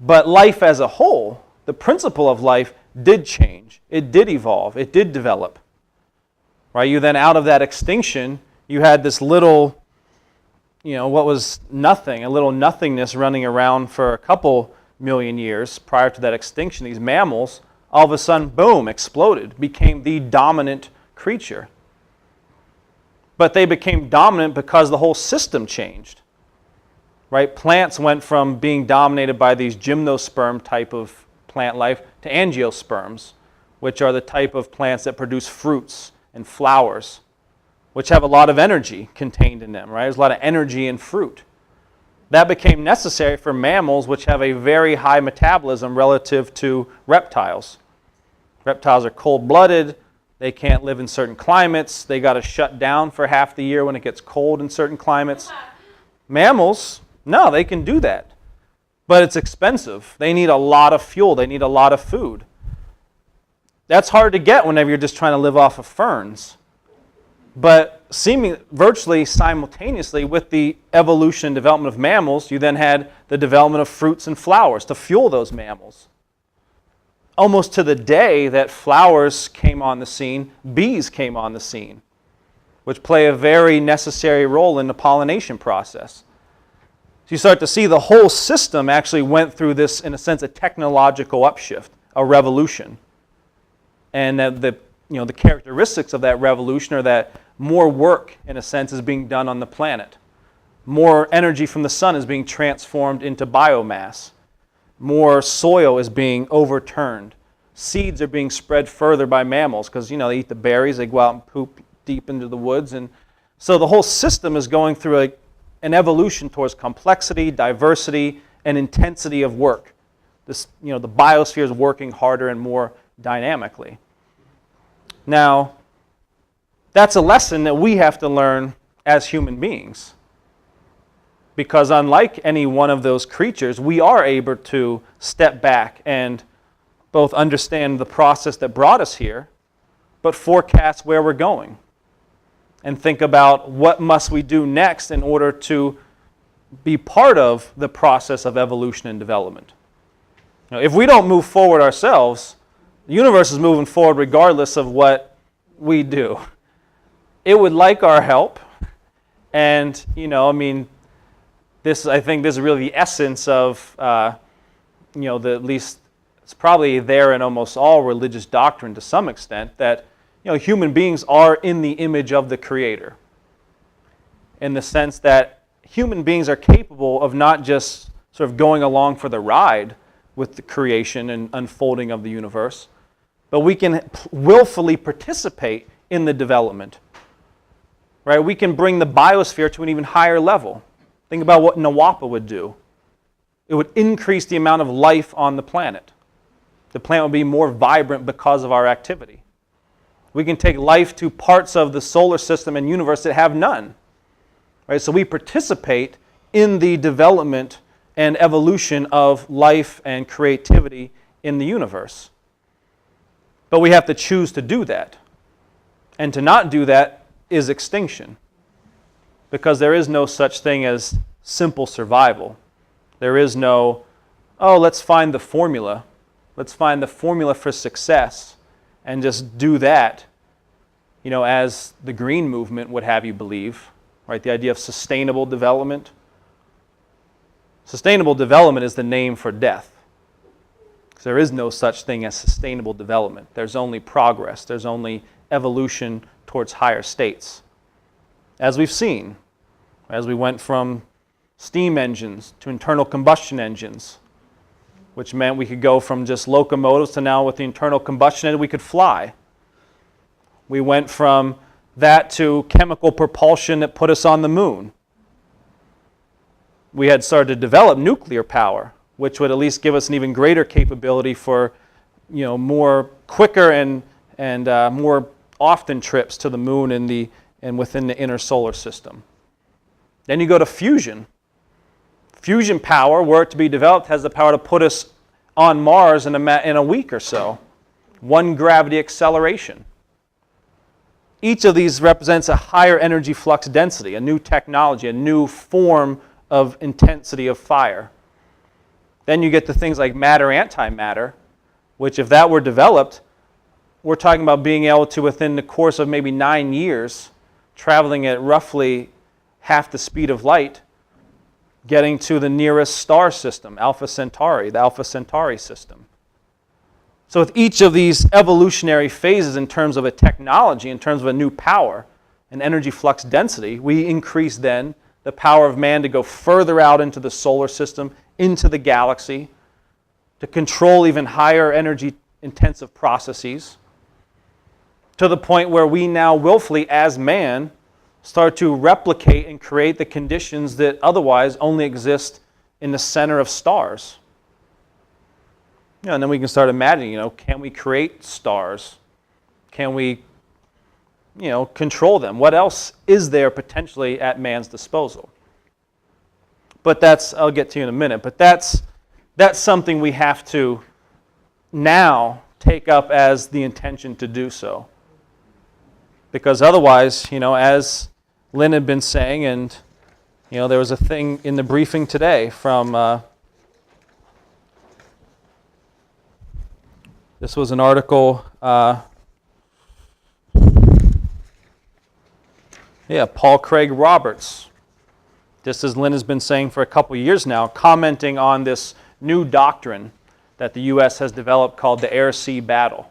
But life as a whole, the principle of life did change. It did evolve. It did develop. Right? You then, out of that extinction, you had this little, what was nothing, a little nothingness running around for a couple million years prior to that extinction. These mammals, all of a sudden, boom, exploded, became the dominant creature. But they became dominant because the whole system changed. Right? Plants went from being dominated by these gymnosperm type of plant life to angiosperms, which are the type of plants that produce fruits and flowers, which have a lot of energy contained in them. Right? There's a lot of energy in fruit. That became necessary for mammals, which have a very high metabolism relative to reptiles. Reptiles are cold-blooded. They can't live in certain climates. They got to shut down for half the year when it gets cold in certain climates. Mammals, no, they can do that. But it's expensive. They need a lot of fuel. They need a lot of food. That's hard to get whenever you're just trying to live off of ferns. But virtually simultaneously with the evolution and development of mammals, you then had the development of fruits and flowers to fuel those mammals. Almost to the day that flowers came on the scene, bees came on the scene, which play a very necessary role in the pollination process. So you start to see the whole system actually went through this, in a sense, a technological upshift, a revolution. And the characteristics of that revolution are that more work, in a sense, is being done on the planet. More energy from the sun is being transformed into biomass. More soil is being overturned. Seeds are being spread further by mammals because, they eat the berries, they go out and poop deep into the woods. And so the whole system is going through an evolution towards complexity, diversity, and intensity of work. The biosphere is working harder and more dynamically. Now, that's a lesson that we have to learn as human beings. Because unlike any one of those creatures, we are able to step back and both understand the process that brought us here, but forecast where we're going. And think about what must we do next in order to be part of the process of evolution and development. If we don't move forward ourselves, the universe is moving forward regardless of what we do. It would like our help. And, I think this is really the essence of, at least it's probably there in almost all religious doctrine to some extent, that, human beings are in the image of the Creator. In the sense that human beings are capable of not just sort of going along for the ride with the creation and unfolding of the universe, but we can willfully participate in the development. Right? We can bring the biosphere to an even higher level. Think about what Nawapa would do. It would increase the amount of life on the planet. The planet would be more vibrant because of our activity. We can take life to parts of the solar system and universe that have none. Right? So we participate in the development and evolution of life and creativity in the universe. But we have to choose to do that. And to not do that is extinction. Because there is no such thing as simple survival. There is no, oh, let's find the formula. Let's find the formula for success and just do that, as the green movement would have you believe, right? The idea of sustainable development. Sustainable development is the name for death. Because there is no such thing as sustainable development. There's only progress. There's only evolution towards higher states. As we've seen, as we went from steam engines to internal combustion engines, which meant we could go from just locomotives to now with the internal combustion engine we could fly. We went from that to chemical propulsion that put us on the moon. We had started to develop nuclear power, which would at least give us an even greater capability for, more quicker and more often trips to the moon and within the inner solar system. Then you go to fusion. Fusion power, were it to be developed, has the power to put us on Mars in a week or so. One gravity acceleration. Each of these represents a higher energy flux density, a new technology, a new form of intensity of fire. Then you get to things like matter-antimatter, which if that were developed, we're talking about being able to, within the course of maybe 9 years, traveling at roughly half the speed of light, getting to the nearest star system, Alpha Centauri, the Alpha Centauri system. So with each of these evolutionary phases in terms of a technology, in terms of a new power, and energy flux density, we increase then the power of man to go further out into the solar system, into the galaxy, to control even higher energy intensive processes, to the point where we now willfully, as man, start to replicate and create the conditions that otherwise only exist in the center of stars. And then we can start imagining, can we create stars? Can we, control them? What else is there potentially at man's disposal? But I'll get to you in a minute, but that's something we have to now take up as the intention to do so. Because otherwise, as Lynn had been saying, and there was a thing in the briefing today from, this was an article, Paul Craig Roberts, just as Lynn has been saying for a couple years now, commenting on this new doctrine that the U.S. has developed called the air-sea battle,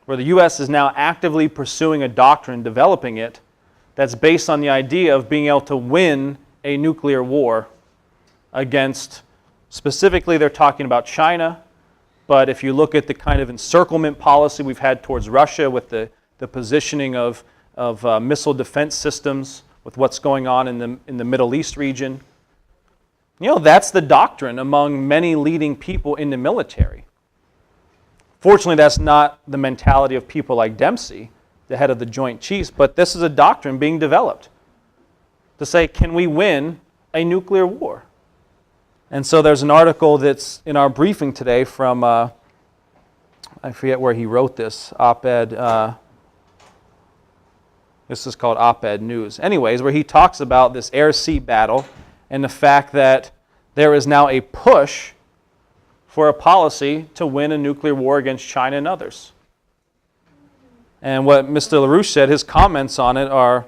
where the U.S. is now actively pursuing a doctrine, developing it, that's based on the idea of being able to win a nuclear war against, specifically they're talking about China, but if you look at the kind of encirclement policy we've had towards Russia with the positioning of missile defense systems, with what's going on in the Middle East region, that's the doctrine among many leading people in the military. Fortunately, that's not the mentality of people like Dempsey, the head of the Joint Chiefs, but this is a doctrine being developed to say, can we win a nuclear war? And so there's an article that's in our briefing today from, I forget where he wrote this, op-ed, this is called Op-Ed News. Anyways, where he talks about this air-sea battle and the fact that there is now a push for a policy to win a nuclear war against China and others. And what Mr. LaRouche said, his comments on it are,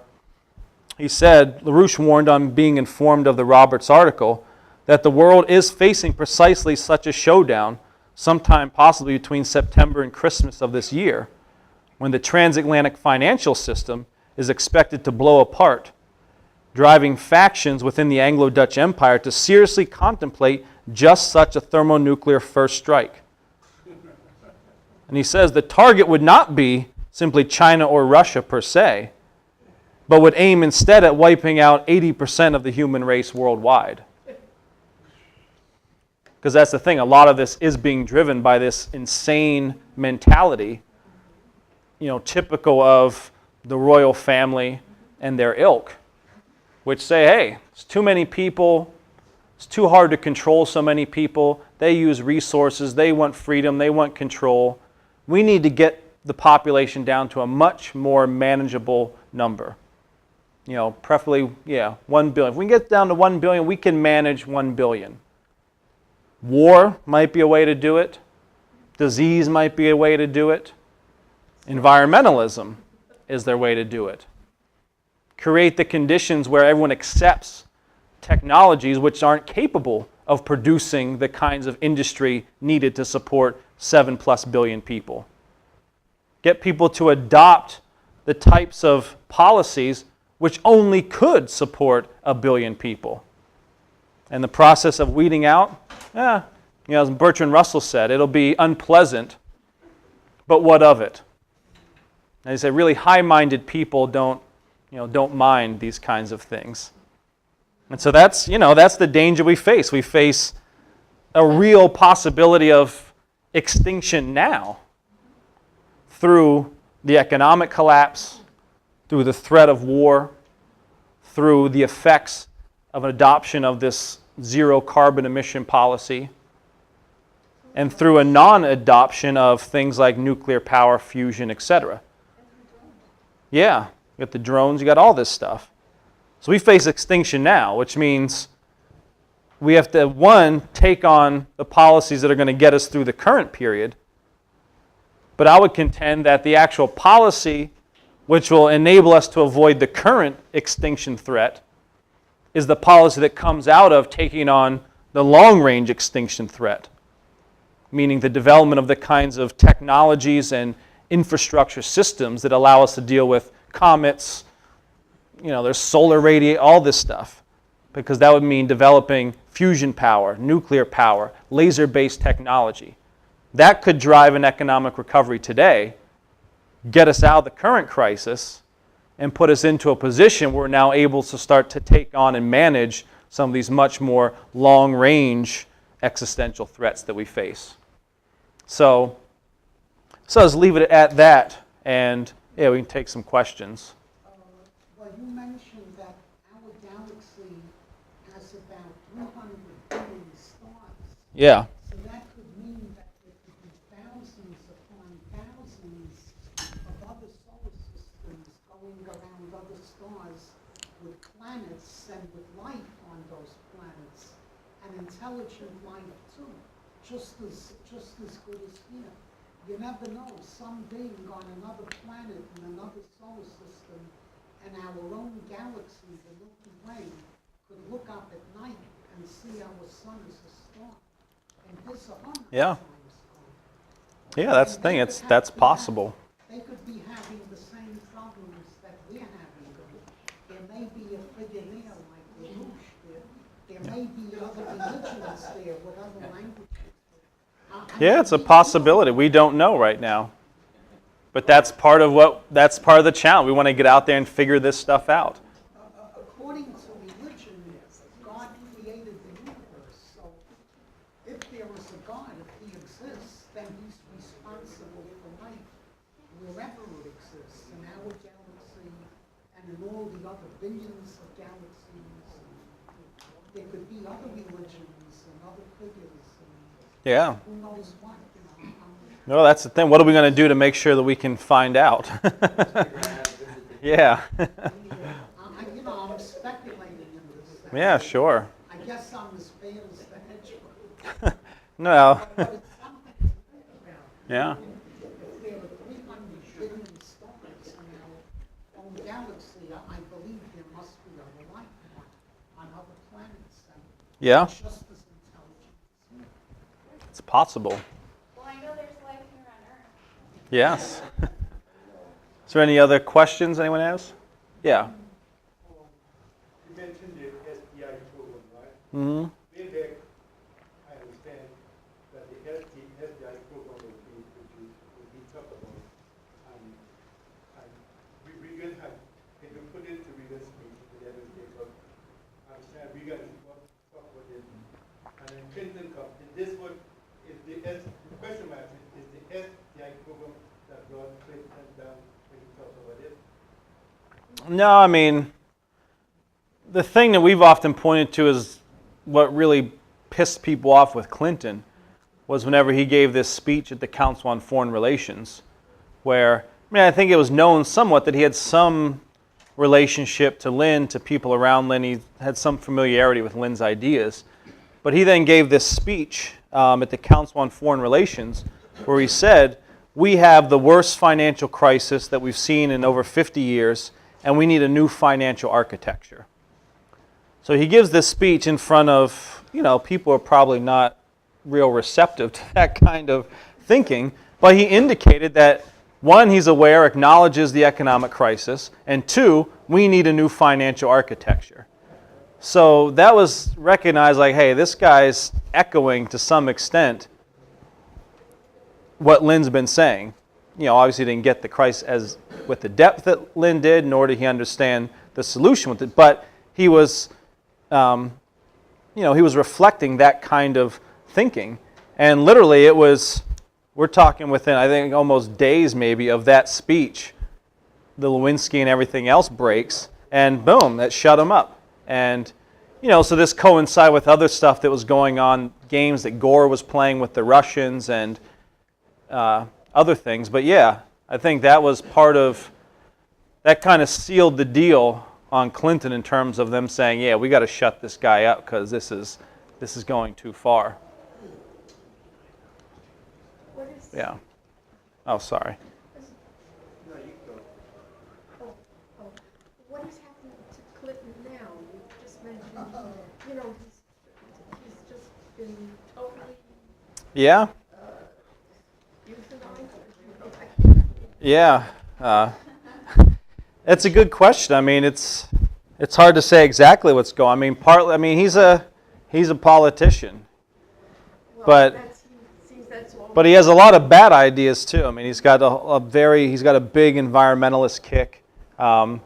he said, LaRouche warned on being informed of the Roberts article that the world is facing precisely such a showdown sometime possibly between September and Christmas of this year, when the transatlantic financial system is expected to blow apart, driving factions within the Anglo-Dutch Empire to seriously contemplate just such a thermonuclear first strike. And he says the target would not be simply China or Russia per se, but would aim instead at wiping out 80% of the human race worldwide. Because that's the thing, a lot of this is being driven by this insane mentality, typical of the royal family and their ilk, which say, hey, it's too many people, it's too hard to control so many people, they use resources, they want freedom, they want control. We need to get the population down to a much more manageable number. Preferably, 1 billion. If we can get down to 1 billion, we can manage 1 billion. War might be a way to do it. Disease might be a way to do it. Environmentalism is their way to do it. Create the conditions where everyone accepts technologies which aren't capable of producing the kinds of industry needed to support 7+ billion people. Get people to adopt the types of policies which only could support 1 billion people. And the process of weeding out, as Bertrand Russell said, it'll be unpleasant, but what of it? And he said really high-minded people don't mind these kinds of things. And so that's the danger we face. We face a real possibility of extinction now through the economic collapse, through the threat of war, through the effects of an adoption of this zero carbon emission policy, and through a non-adoption of things like nuclear power, fusion, etc. Yeah, you got the drones, you got all this stuff. So we face extinction now, which means we have to, one, take on the policies that are going to get us through the current period. But I would contend that the actual policy which will enable us to avoid the current extinction threat is the policy that comes out of taking on the long-range extinction threat, meaning the development of the kinds of technologies and infrastructure systems that allow us to deal with comets, there's solar radiation, all this stuff, because that would mean developing fusion power, nuclear power, laser-based technology. That could drive an economic recovery today, get us out of the current crisis, and put us into a position where we're now able to start to take on and manage some of these much more long-range existential threats that we face. So let's leave it at that, and we can take some questions. Well, you mentioned that our galaxy has about 300 billion stars. Yeah. So that could mean that there could be thousands upon thousands of other solar systems going around other stars with planets and with life on those planets, and intelligent life too, just as good as here. You never know, some being on another planet in another solar system and our own galaxy, the Milky Way, could look up at night and see our sun as a star. And this 100 Yeah. times gone. Yeah, that's the thing. That's possible. They could be having the same problems that we're having. There may be a figure there like LaRouche. There may be other religions there with other languages. Yeah, it's a possibility. We don't know right now. But that's part of the challenge. We want to get out there and figure this stuff out. According to religion, God created the universe. So if there is a God, if he exists, then he's responsible for life wherever it exists, in our galaxy and in all the other billions of galaxies. There could be other religions and other figures. Yeah. Who knows what? No, that's the thing. What are we going to do to make sure that we can find out? Yeah. I'm speculating in this. Yeah, sure. I guess I'm as bad as the hedgehog. No. But it's something to think about. Yeah. If there are 300 billion stars in our own galaxy, I believe there must be other life on other planets. And Yeah. just as intelligent as we. It's possible. Well, I know there's life here on Earth. Yes. Is there any other questions anyone has? Yeah. You mentioned the SDI program, right? Mm-hmm. Way back, I understand that the SDI program would be talked about. No, I mean, the thing that we've often pointed to is what really pissed people off with Clinton was whenever he gave this speech at the Council on Foreign Relations, where, I mean, I think it was known somewhat that he had some relationship to Lynn, to people around Lynn. He had some familiarity with Lynn's ideas. But he then gave this speech at the Council on Foreign Relations where he said, we have the worst financial crisis that we've seen in over 50 years, and we need a new financial architecture. So he gives this speech in front of, people are probably not real receptive to that kind of thinking, but he indicated that, one, he's aware, acknowledges the economic crisis, and two, we need a new financial architecture. So that was recognized like, hey, this guy's echoing to some extent what Lynn's been saying. Obviously didn't get the crisis as with the depth that Lynn did, nor did he understand the solution with it, but he was, he was reflecting that kind of thinking. And literally it was, we're talking within, I think, almost days maybe of that speech, the Lewinsky and everything else breaks, and boom, that shut him up. And, so this coincided with other stuff that was going on, games that Gore was playing with the Russians and other things. But yeah, I think that was part of, that kind of sealed the deal on Clinton in terms of them saying, yeah, we got to shut this guy up because this is going too far. Yeah. Oh, sorry. What is happening to Clinton now? You just mentioned, he's just been totally Yeah. euthanized. Yeah. It's a good question. I mean, it's hard to say exactly what's going on. I mean, partly, he's a politician, but he has a lot of bad ideas too. I mean, he's got a big environmentalist kick. Who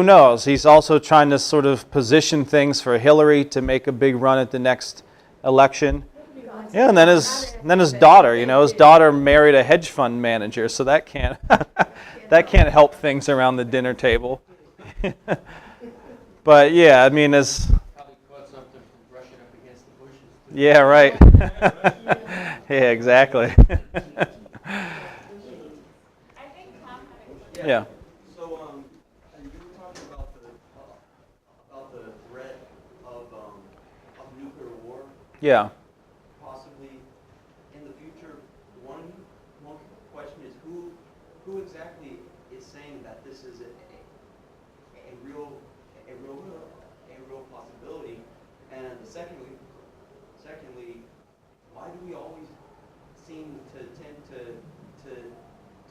knows? He's also trying to sort of position things for Hillary to make a big run at the next election. Yeah, and then his daughter. His daughter married a hedge fund manager, so that can't help things around the dinner table. But yeah, I mean, as Probably caught something from brushing up against the bushes. yeah, right. Yeah, exactly. I think Tom had a Yeah. So, you were talking about the threat of nuclear war, Yeah. possibly in the future. One question is who exactly is saying that this is a real possibility, and secondly, why do we always seem to tend to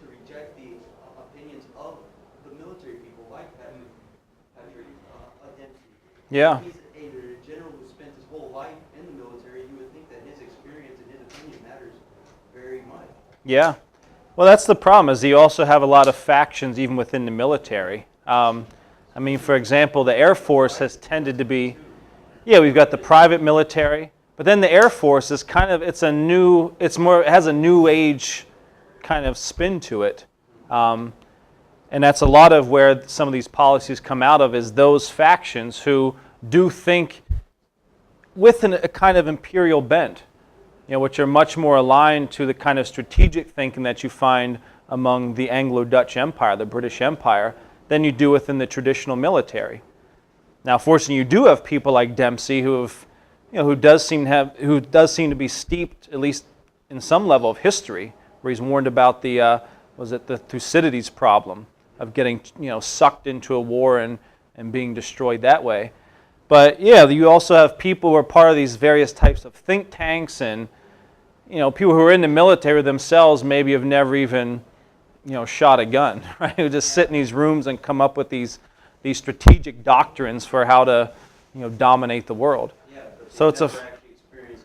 reject the opinions of the military people like Patrick Dempsey? Yeah. He's a general who spent his whole life in the military. You would think that his experience and his opinion matters very much. Yeah. Well, that's the problem, is you also have a lot of factions even within the military. For example, the Air Force has tended to be, we've got the private military, but then the Air Force is kind of, it has a new age kind of spin to it. And that's a lot of where some of these policies come out of, is those factions who do think with a kind of imperial bent, which are much more aligned to the kind of strategic thinking that you find among the Anglo-Dutch Empire, the British Empire, than you do within the traditional military. Now, fortunately, you do have people like Dempsey who does seem to be steeped, at least in some level of history, where he's warned about the Thucydides problem of getting sucked into a war and being destroyed that way. But yeah, you also have people who are part of these various types of think tanks, and people who are in the military themselves maybe have never even shot a gun, right? Who just sit in these rooms and come up with these strategic doctrines for how to dominate the world. Yeah, but So it's a never actually experienced,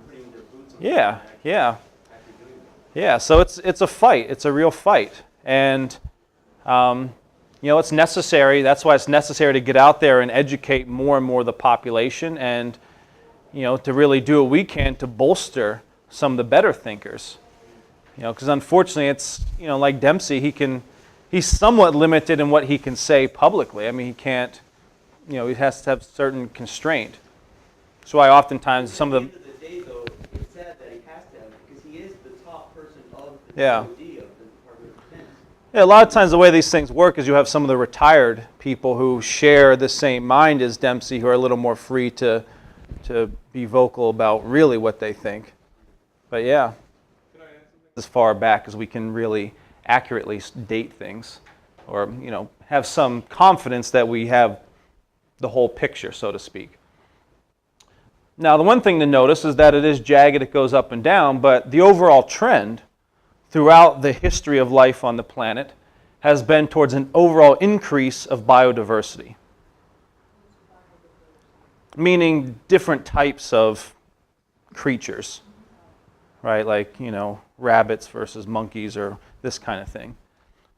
putting their boots on yeah, yeah. actually doing that. Yeah, so it's a fight. It's a real fight, and it's necessary. That's why it's necessary to get out there and educate more and more of the population, and to really do what we can to bolster some of the better thinkers. Because unfortunately, it's like Dempsey, he can he's somewhat limited in what he can say publicly. I mean, he can't, he has to have certain constraint. That's why oftentimes some of At the end of the day, though, it's sad that he has to have it because he is the top person of the Yeah. DOD of the Department of Defense. Yeah, a lot of times the way these things work is you have some of the retired people who share the same mind as Dempsey, who are a little more free to be vocal about really what they think. But yeah, as far back as we can really accurately date things, or have some confidence that we have the whole picture, so to speak. Now, the one thing to notice is that it is jagged, it goes up and down, but the overall trend throughout the history of life on the planet has been towards an overall increase of biodiversity. Meaning different types of creatures, right? Like, rabbits versus monkeys or this kind of thing.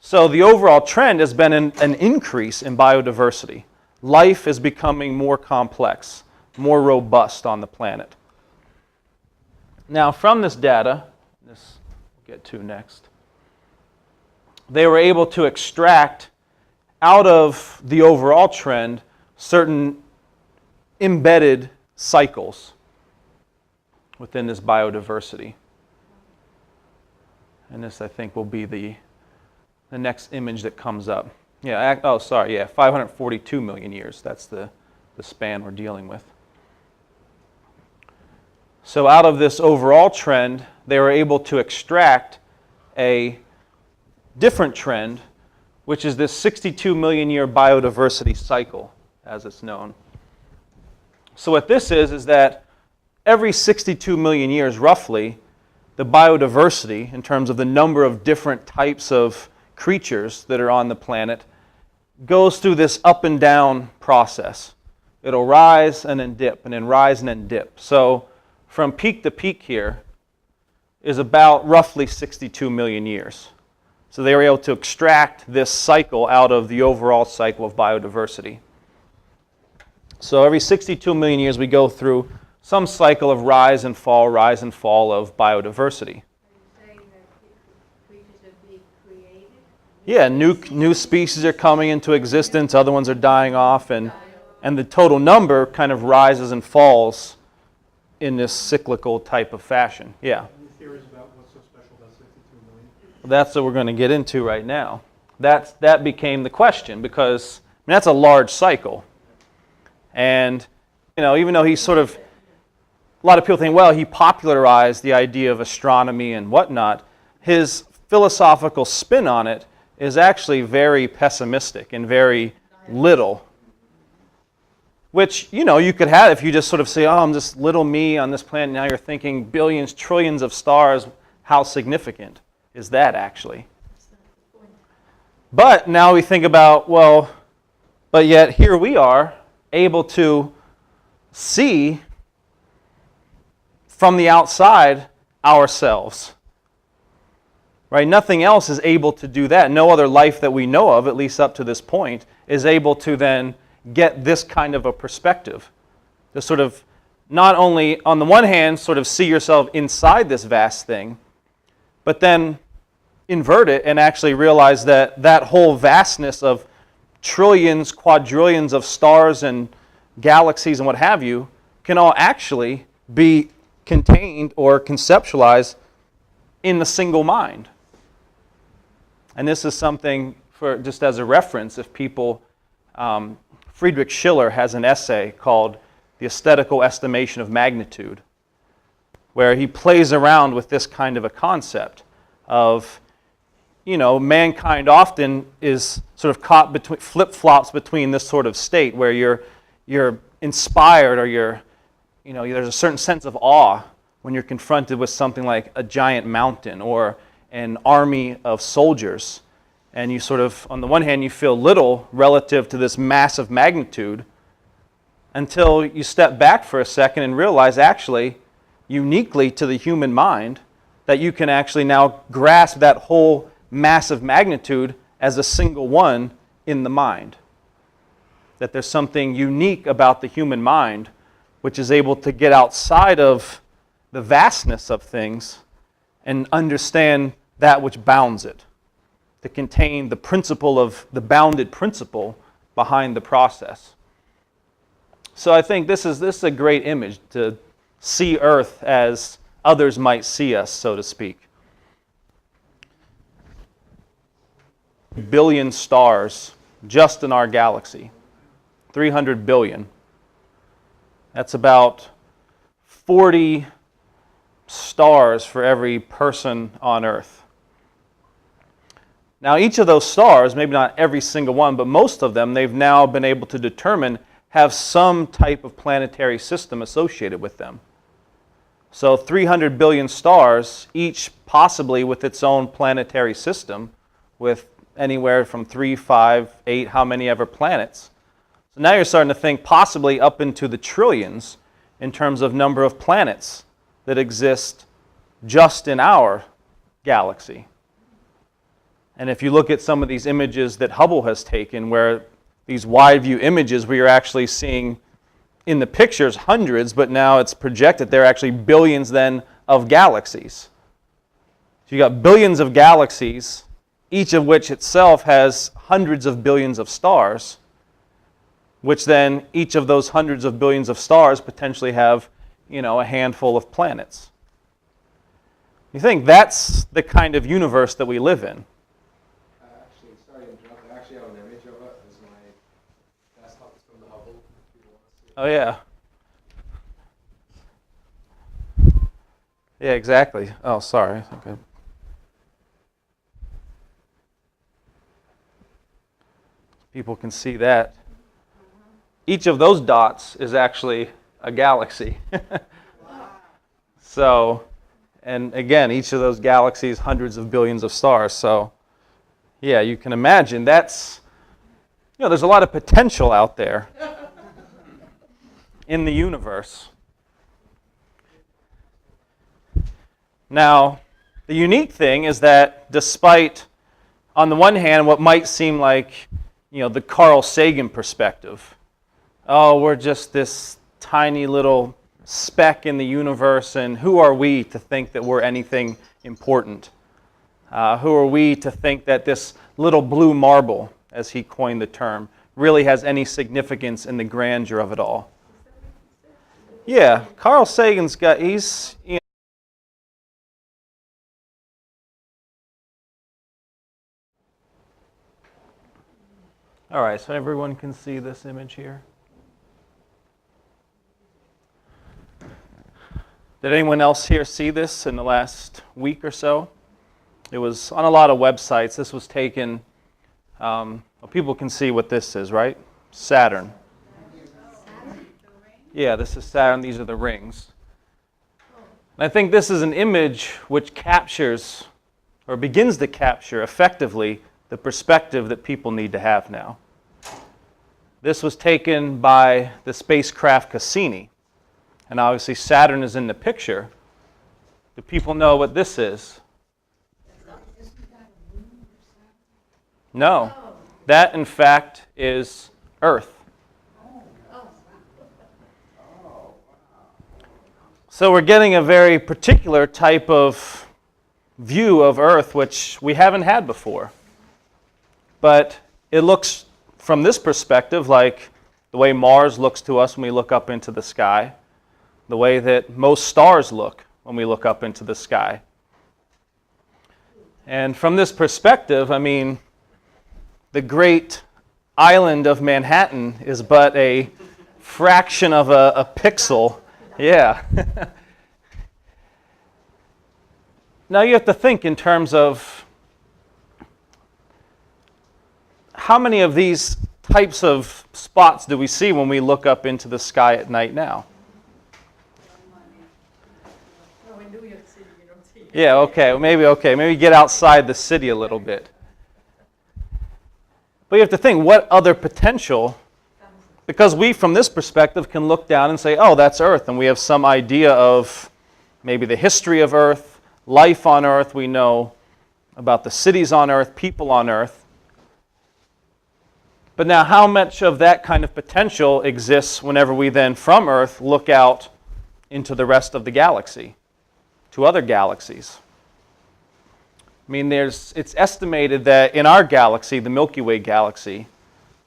So the overall trend has been an increase in biodiversity. Life is becoming more complex, more robust on the planet. Now, from this data, this we'll get to next, they were able to extract out of the overall trend certain embedded cycles within this biodiversity. And this, I think, will be the next image that comes up. 542 million years. That's the span we're dealing with. So out of this overall trend, they were able to extract a different trend, which is this 62 million year biodiversity cycle, as it's known. So what this is that every 62 million years, roughly, the biodiversity, in terms of the number of different types of creatures that are on the planet, goes through this up and down process. It'll rise and then dip, and then rise and then dip. So from peak to peak here is about roughly 62 million years. So they were able to extract this cycle out of the overall cycle of biodiversity. So every 62 million years we go through some cycle of rise and fall of biodiversity. Yeah, new species are coming into existence, other ones are dying off, and the total number kind of rises and falls in this cyclical type of fashion. Yeah. Any theories about what's so special about 62 million? That's what we're going to get into right now. That became the question, because that's a large cycle. And even though he's sort of, a lot of people think, well, he popularized the idea of astronomy and whatnot, his philosophical spin on it is actually very pessimistic and very little. Which, you could have if you just sort of say, oh, I'm just little me on this planet. Now you're thinking billions, trillions of stars. How significant is that actually? But now we think about, well, but yet here we are able to see from the outside ourselves. Right? Nothing else is able to do that. No other life that we know of, at least up to this point, is able to then get this kind of a perspective. To sort of not only, on the one hand, sort of see yourself inside this vast thing, but then invert it and actually realize that that whole vastness of trillions, quadrillions of stars and galaxies and what have you can all actually be contained or conceptualized in the single mind. And this is something, for just as a reference, if people, Friedrich Schiller has an essay called The Aesthetical Estimation of Magnitude, where he plays around with this kind of a concept of, mankind often is sort of caught between, flip-flops between this sort of state where you're inspired or there's a certain sense of awe when you're confronted with something like a giant mountain or an army of soldiers. And you sort of, on the one hand, you feel little relative to this massive magnitude until you step back for a second and realize actually, uniquely to the human mind, that you can actually now grasp that whole massive magnitude as a single one in the mind. That there's something unique about the human mind which is able to get outside of the vastness of things and understand that which bounds it. to contain the principle of the bounded principle behind the process. So I think this is a great image to see Earth as others might see us, so to speak. Billion stars just in our galaxy. 300 billion. That's about 40 stars for every person on Earth. Now, each of those stars, maybe not every single one, but most of them, they've now been able to determine have some type of planetary system associated with them. So 300 billion stars, each possibly with its own planetary system, with anywhere from 3, 5, 8, how many ever planets. So now you're starting to think possibly up into the trillions in terms of number of planets that exist just in our galaxy. And if you look at some of these images that Hubble has taken, where these wide view images where you're actually seeing in the pictures hundreds, but now it's projected there are actually billions then of galaxies. So you got billions of galaxies, each of which itself has hundreds of billions of stars, which then each of those hundreds of billions of stars potentially have, a handful of planets. You think that's the kind of universe that we live in. Actually, sorry to interrupt. I actually have an image of it as my desktop. It's from the Hubble. If you want to see it. Oh, yeah. Yeah, exactly. Oh, sorry. Okay. People can see that. Each of those dots is actually a galaxy. So, and again, each of those galaxies, hundreds of billions of stars. So, yeah, you can imagine that's, there's a lot of potential out there in the universe. Now, the unique thing is that despite, on the one hand, what might seem like, the Carl Sagan perspective, oh, we're just this tiny little speck in the universe, and who are we to think that we're anything important? Who are we to think that this little blue marble, as he coined the term, really has any significance in the grandeur of it all? Yeah, Carl Sagan's got, he's, All right, so everyone can see this image here. Did anyone else here see this in the last week or so? It was on a lot of websites. This was taken, well, people can see what this is, right? Saturn. Yeah, this is Saturn. These are the rings. And I think this is an image which captures, or begins to capture effectively, the perspective that people need to have now. This was taken by the spacecraft Cassini. And obviously Saturn is in the picture. Do people know what this is? No. That, in fact, is Earth. So we're getting a very particular type of view of Earth which we haven't had before. But it looks, from this perspective, like the way Mars looks to us when we look up into the sky, the way that most stars look when we look up into the sky. And from this perspective, I mean, the great island of Manhattan is but a fraction of a pixel. Yeah. Now you have to think in terms of how many of these types of spots do we see when we look up into the sky at night now? No, in New York City you don't see it. Yeah, maybe get outside the city a little bit. But you have to think, what other potential, because we from this perspective can look down and say, oh, that's Earth, and we have some idea of maybe the history of Earth, life on Earth, we know about the cities on Earth, people on Earth. But now how much of that kind of potential exists whenever we then from Earth look out into the rest of the galaxy, to other galaxies? I mean, it's estimated that in our galaxy, the Milky Way galaxy,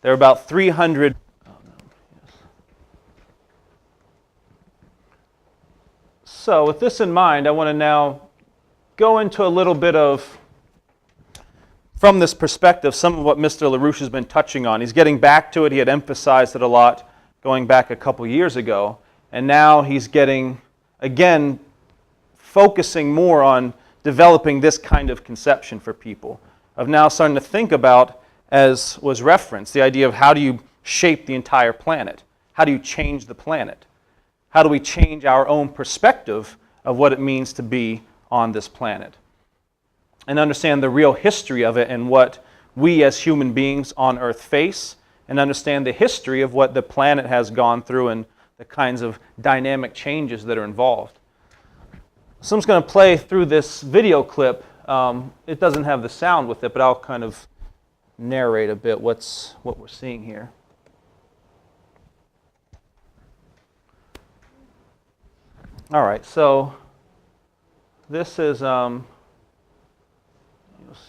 there are about 300. Oh, no, yes. So with this in mind, I want to now go into a little bit of, from this perspective, some of what Mr. LaRouche has been touching on. He's getting back to it. He had emphasized it a lot going back a couple years ago. And now he's getting, again, focusing more on developing this kind of conception for people, of now starting to think about, as was referenced, the idea of how do you shape the entire planet? How do you change the planet? How do we change our own perspective of what it means to be on this planet? And understand the real history of it and what we as human beings on Earth face, and understand the history of what the planet has gone through and the kinds of dynamic changes that are involved. So I'm just going to play through this video clip. It doesn't have the sound with it, but I'll kind of narrate a bit what we're seeing here. All right, so this is, you'll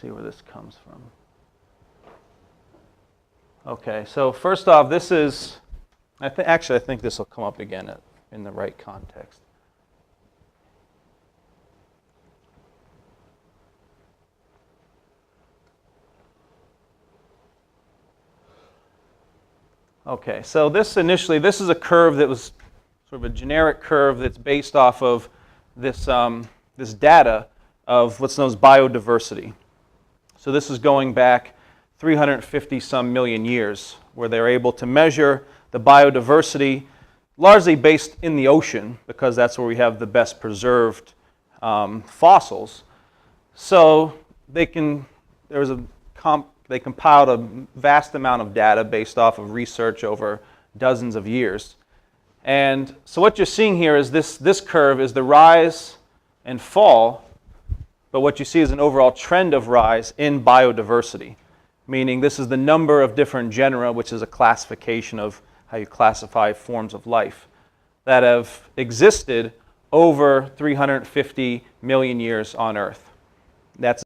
see where this comes from. Okay, so first off, this is, I think this will come up again in the right context. Okay, so this is a curve that was sort of a generic curve that's based off of this, this data of what's known as biodiversity. So this is going back 350 some million years, where they're able to measure the biodiversity, largely based in the ocean, because that's where we have the best preserved fossils. So they compiled a vast amount of data based off of research over dozens of years. And so what you're seeing here is this curve is the rise and fall, but what you see is an overall trend of rise in biodiversity, meaning this is the number of different genera, which is a classification of how you classify forms of life, that have existed over 350 million years on Earth. That's